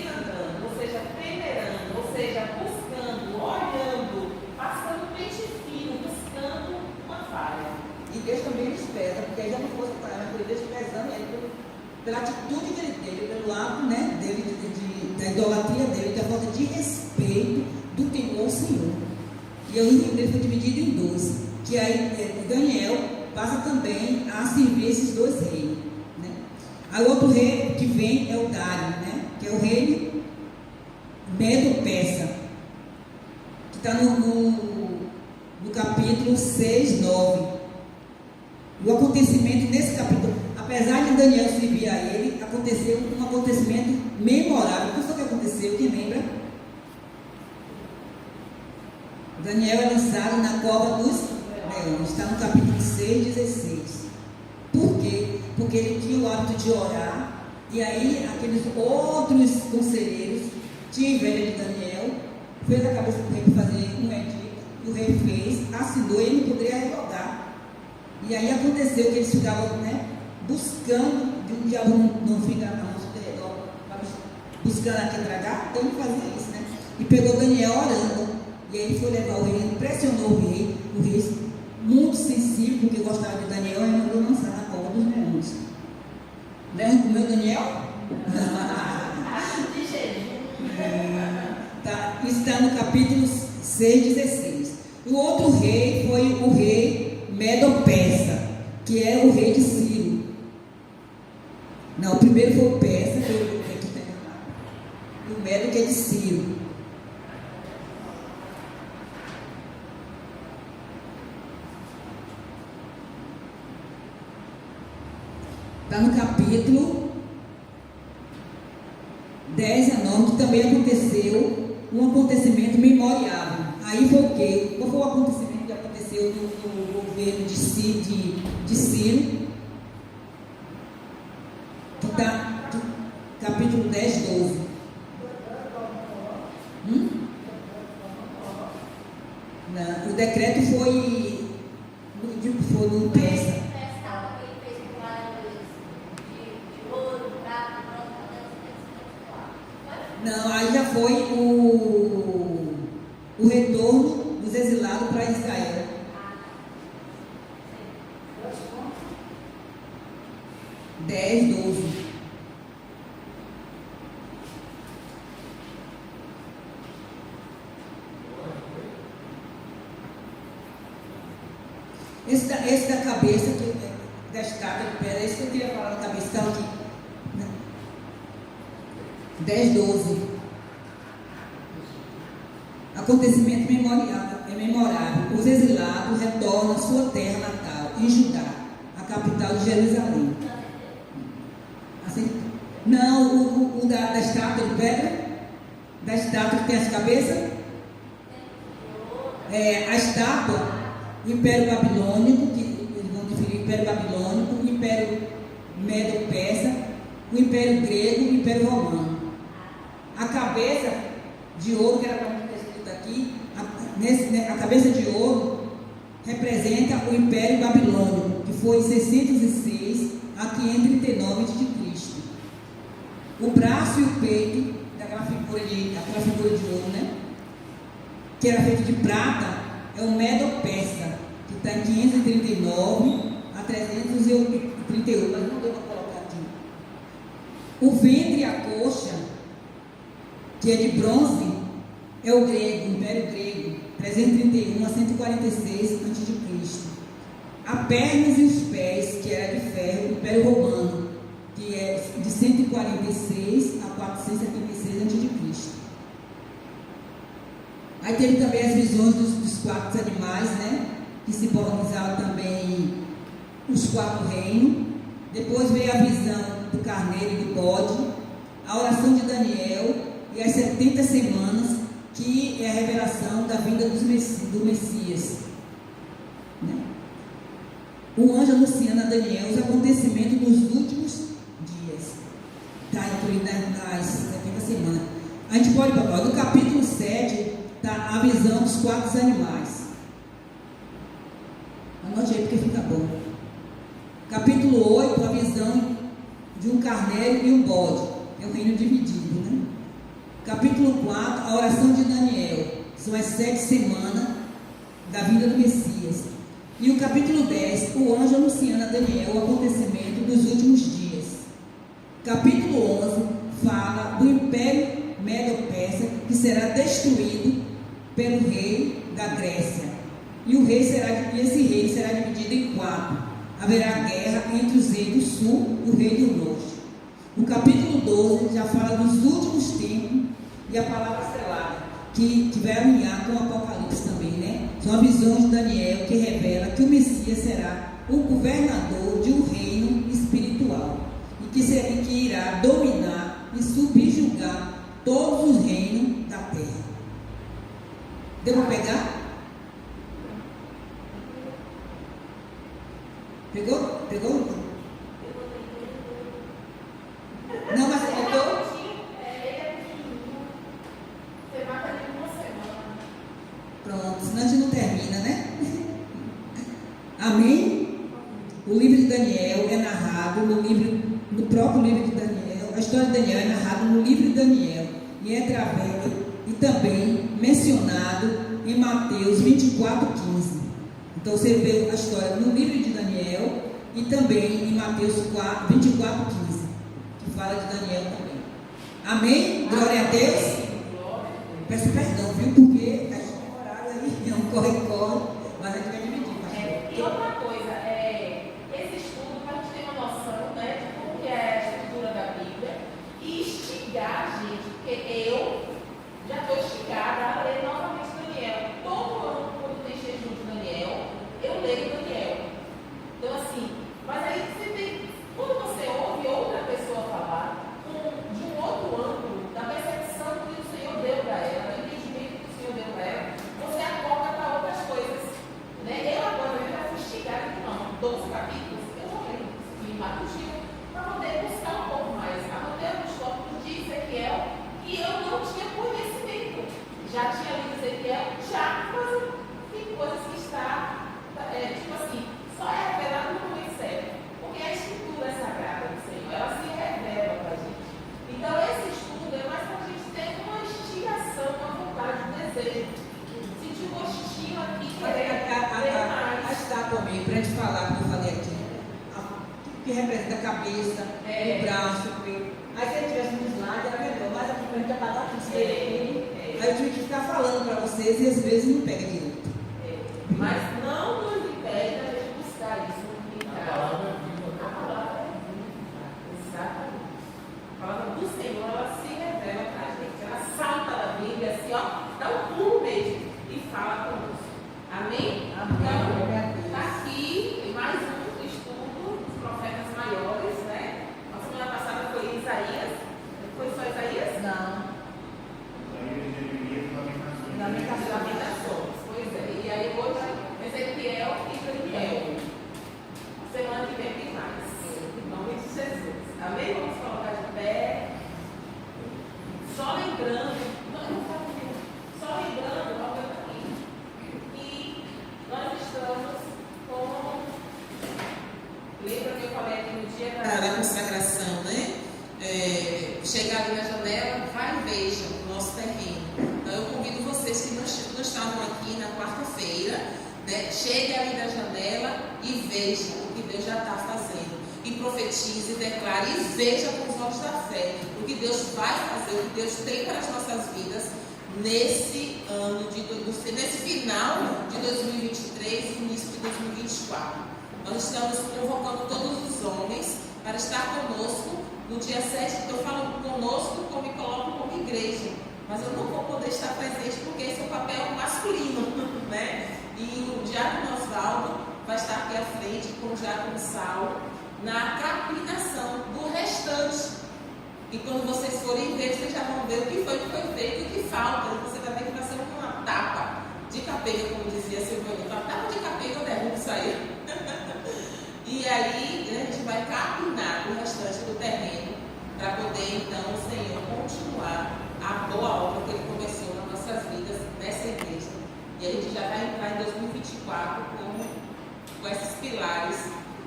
andando, ou seja, peneirando, ou seja, buscando, olhando, passando pente fino, buscando uma falha. E Deus também nos pesa, porque aí já não fosse para ela, mas Deus pesando ele pela atitude que ele teve, pelo ato, né, dele, da idolatria dele, da falta de respeito do temor ao Senhor. E o reino dele foi dividido em dois, que aí Daniel passa também a servir esses dois reis. Né? Aí o outro rei que vem é o Dário, né? Que é o rei Medo-Persa, que está no capítulo 6, 9. O acontecimento nesse capítulo, apesar de Daniel servir a ele, aconteceu um acontecimento memorável. O que foi que aconteceu? Quem lembra? Daniel é lançado na cova dos leões. Está no capítulo 6, 16. Por quê? Porque ele tinha o hábito de orar. E aí aqueles outros conselheiros tinham inveja de Daniel. Fez a cabeça do rei para fazer um edito. O rei fez, assinou e ele não poderia revogar. E aí aconteceu que eles ficavam, né, buscando, de um diabo não fica na nossa redor, buscando aqui tragar, então ele fazia isso, né? E pegou Daniel orando. E aí ele foi levar o rei, pressionou o rei muito sensível, porque gostava de Daniel, e mandou lançar na cova dos leões. Leão comeu Daniel? De jejum. Tá, isso está no capítulo 6, 16. O outro rei foi o rei Medo-Persa, que é o rei de Ciro. Não, o primeiro foi o Persa, que é o rei que está errado. E o Medo, que é de Ciro. Está no capítulo 10 a 9, que também aconteceu um acontecimento memoriável. Aí foi o quê? Qual foi o acontecimento que aconteceu no governo de Ciro? Que está capítulo 10, 12. Não, o decreto foi no Persa. Não, aí já foi o retorno dos exilados para Israel. Dez, 12. Esse da cabeça, da estátua de pedra, esse que eu queria falar da cabeça, está aqui. 10, 12. Acontecimento memorável. Os exilados retornam à sua terra natal, em Judá, a capital de Jerusalém. Assim, não, o da estátua de pedra? Da estátua que tem as cabeças? A estátua, o Império Babilônico, que eles vão definir o Império Babilônico, o Império Medo-Persa, o Império Grego e o Império Romano. A cabeça de ouro, que era para mim ter escrito aqui, a cabeça de ouro representa o Império Babilônico, que foi em 606 a 539 a.C. O braço e o peito daquela figura de ouro, né? Que era feito de prata, é o Medo-Persa, que está em 539 a 331, mas não deu para colocar aqui. O ventre e a coxa, que é de bronze, é o grego, o Império Grego, 331 a 146 a.C. A pernas e os pés, que era de ferro, o Império Romano, que é de 146 a 476 a.C. Aí teve também as visões dos quatro animais, né? Que simbolizavam também os quatro reinos. Depois veio a visão do carneiro e do bode, a oração de Daniel e as 70 semanas, que é a revelação da vinda do Messias. Né? O anjo anunciando a Daniel os acontecimentos dos últimos dias. Está incluído nas 70 semanas. A gente pode falar, no capítulo 7 está a visão dos 4 animais. Anote aí porque fica bom. Capítulo 8, a visão de um carneiro e um bode. É o reino dividido, né? Capítulo 4, a oração de Daniel. São as 7 semanas da vinda do Messias. E o capítulo 10, o anjo anunciando a Daniel o acontecimento dos últimos dias. Capítulo 11 fala do Império Medo-Persa, que será destruído pelo rei da Grécia. E esse reino será dividido em 4. Haverá guerra entre os reis do sul e o rei do norte. O capítulo 12 já fala dos últimos tempos e a palavra selada, que vai alinhar com o Apocalipse também, né? São as visões de Daniel que revela que o Messias será o governador de um reino espiritual e que irá dominar e subjugar todos os reinos da terra. Deu para pegar? Pegou? Não, mas pegou? Você mata ele em uma semana. Pronto, senão a gente não termina, né? Amém? O livro de Daniel é narrado no próprio livro de Daniel. A história de Daniel é narrada no livro de Daniel e também mencionado em Mateus 24:15. Então você vê a história no livro de Daniel e também em Mateus 24:15, que fala de Daniel também. Amém? Glória a Deus. Peço perdão, viu? Porque a gente tem horário aí, é um corre-corre, mas a gente vai dividir, pastor. E outra coisa, esse estudo, para a gente ter uma noção, né, de como que é a estrutura da Bíblia e instigar a gente, porque eu já estou instigada a ler novamente Daniel. Todo ano, quando tem jejum de Daniel, eu leio Daniel. Então, assim, mas aí quando você ouve outra pessoa falar de um outro ângulo, da percepção que o Senhor deu para ela, do entendimento que o Senhor deu para ela, você acorda para outras coisas. Né? Eu agora já fui instigada que não, 12 capítulos, eu já leio, me rapidinho, para poder buscar um pouco mais. Anotei alguns tópicos de Ezequiel que eu não tinha conhecimento. Já tinha lido Ezequiel, mas tem coisas que está, tipo assim, só é revelado no momento certo. Porque a escritura é sagrada do Senhor, ela se revela para a gente. Então, esse estudo é mais para a gente ter uma instigação, uma vontade, um desejo. Sentir um gostinho aqui, querer mais. A estátua também, para a gente falar, como eu falei aqui, que representa a cabeça, o braço, o peito. Aí se ele tivesse um slide, era melhor, mas aqui para a gente apagar tudo isso aí. Aí eu tive que ficar falando para vocês e às vezes não pega direito. Mas não nos impede a gente buscar isso. A palavra é viva. A palavra é viva. Exatamente. A palavra do Senhor, ela se revela para a gente. Ela salta da Bíblia, assim, ó, dá um pulo mesmo e fala conosco. Amém? Então, está aqui mais um estudo dos profetas maiores, né? A semana passada foi Isaías. Foi só Isaías? Não. Lamentações. Pois é. E aí hoje, Ezequiel e Daniel. Semana que vem tem mais. Em nome de Jesus. Amém? Vamos colocar de pé. Só lembrando, olha aqui, que nós estamos com. Lembra que eu falei aqui no dia da consagração, né? Chegar ali na janela, vai e veja o nosso terreno. Então eu convido vocês que não estavam aqui na quarta-feira, né? Chegue ali na janela e veja o que Deus já está fazendo. E profetize, declare e veja com os olhos da fé o que Deus vai fazer, o que Deus tem para as nossas vidas nesse ano, nesse final de 2023 e início de 2024. Nós estamos convocando todos os homens para estar conosco no dia 7. Eu falo conosco como me coloco como igreja, mas eu não vou poder estar presente porque esse é o papel masculino, né? E o diácono Osvaldo vai estar aqui à frente com o diácono Saulo na caplinação do restante. E quando vocês forem ver, vocês já vão ver o que foi feito e o que falta. E você vai ver que vai ser uma tapa de capenga, como dizia Silvana. Uma tapa de capenga, eu derrubo isso aí. E aí, a gente vai capinar o restante do terreno para poder, então, o Senhor continuar a boa obra que Ele começou nas nossas vidas nessa igreja. E a gente já vai entrar em 2024 com esses pilares.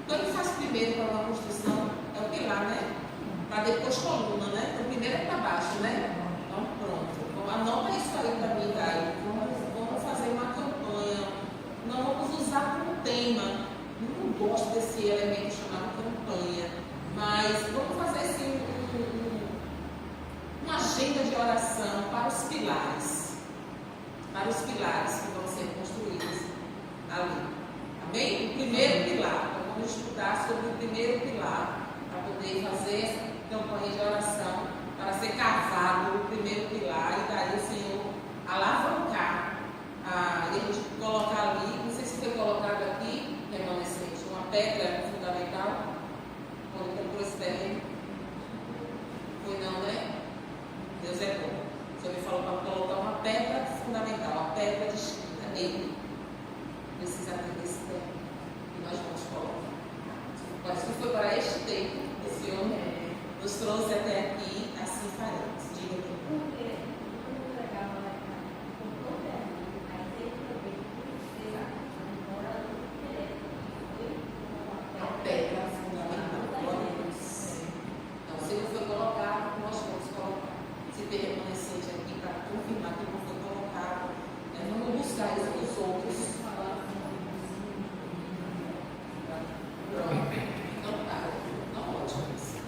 Quando faz primeiro para uma construção, é o pilar, né? Para depois coluna, né? Então, primeiro é para baixo, né? Então, pronto. Então, anota isso aí para mim, Caio. Vamos fazer uma campanha. Não vamos usar como tema. Não gosto desse elemento chamado campanha, mas vamos fazer assim uma agenda de oração para os pilares que vão ser construídos ali. Amém? O primeiro pilar. Então vamos estudar sobre o primeiro pilar para poder fazer essa campanha de oração para ser cavado o primeiro pilar e daí o Senhor alavancar e a gente colocar ali, não sei se foi colocado aqui, remanescente, uma pedra fundamental, quando comprou esse terreno. Foi não, né? Deus é bom. O Senhor me falou para colocar uma pedra fundamental, uma pedra de esquina nele. Precisa ter esse terreno. E nós vamos colocar. Parece que foi para este tempo que o Senhor nos trouxe até aqui, assim faremos. Diga aqui. Pedra fundamental. Glória a Deus. Então, se não foi colocado, nós vamos colocar. Se tem remanescente aqui para confirmar que não foi colocado, vamos buscar isso dos outros. Pronto. Então tá. Não ótimo isso.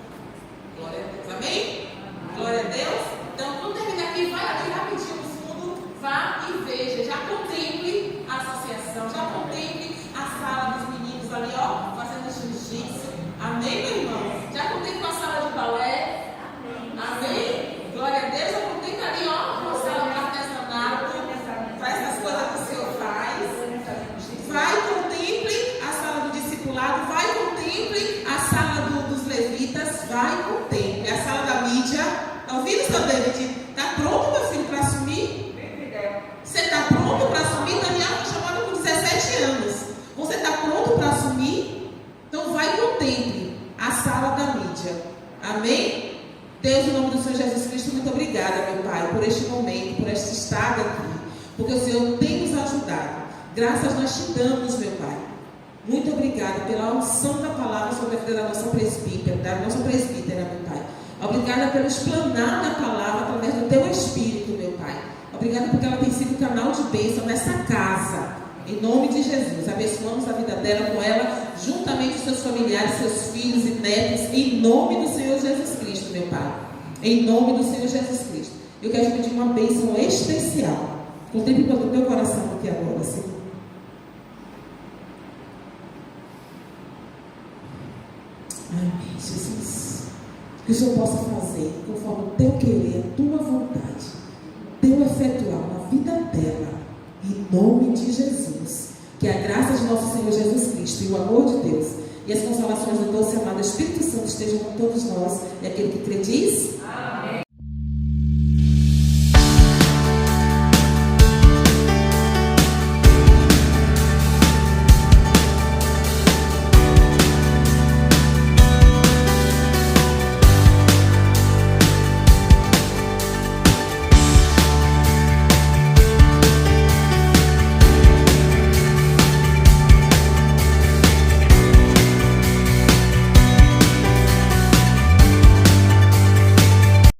Glória a Deus. Amém? Glória a Deus. Então, quando terminar aqui, vai aqui rapidinho no fundo, vá e veja. Já contemple a associação, já contemple a sala dos meninos ali, ó, fazendo jiu-jitsu. Amém, meu irmão? Já contei com a sala de balé? Amém? Glória a Deus. Já contei ali, ó, com a sala de artesanato. Faz as coisas que o Senhor faz. Vai, contemple a sala do discipulado. Vai, contemple a sala dos levitas. Vai, contemple a sala da mídia. Tá ouvindo, seu David? Tá pronto, meu filho, para assumir? Você está pronto para assumir? Daniel foi chamado com 17 anos. Você está pronto para assumir? Então vai, contemple a sala da mídia. Amém? Deus, em nome do Senhor Jesus Cristo, muito obrigada, meu Pai, por este momento, por este estado aqui, porque o Senhor tem nos ajudado. Graças nós te damos, meu Pai. Muito obrigada pela unção da palavra sobre a vida da nossa presbítera, meu Pai. Obrigada pelo explanar da palavra através do teu Espírito, meu Pai. Obrigada porque ela tem sido canal de bênção nessa casa. Em nome de Jesus, abençoamos a vida dela com ela, juntamente com seus familiares, seus filhos e netos, em nome do Senhor Jesus Cristo, meu Pai. Em nome do Senhor Jesus Cristo. Eu quero te pedir uma bênção especial. Contemple pelo teu coração aqui agora, Senhor. Amém, Jesus. Que o Senhor possa fazer conforme o teu querer, a tua vontade, teu efetual na vida dela. Em nome de Jesus, que a graça de nosso Senhor Jesus Cristo e o amor de Deus e as consolações do doce e amado Espírito Santo estejam com todos nós. E aquele que crê diz: amém.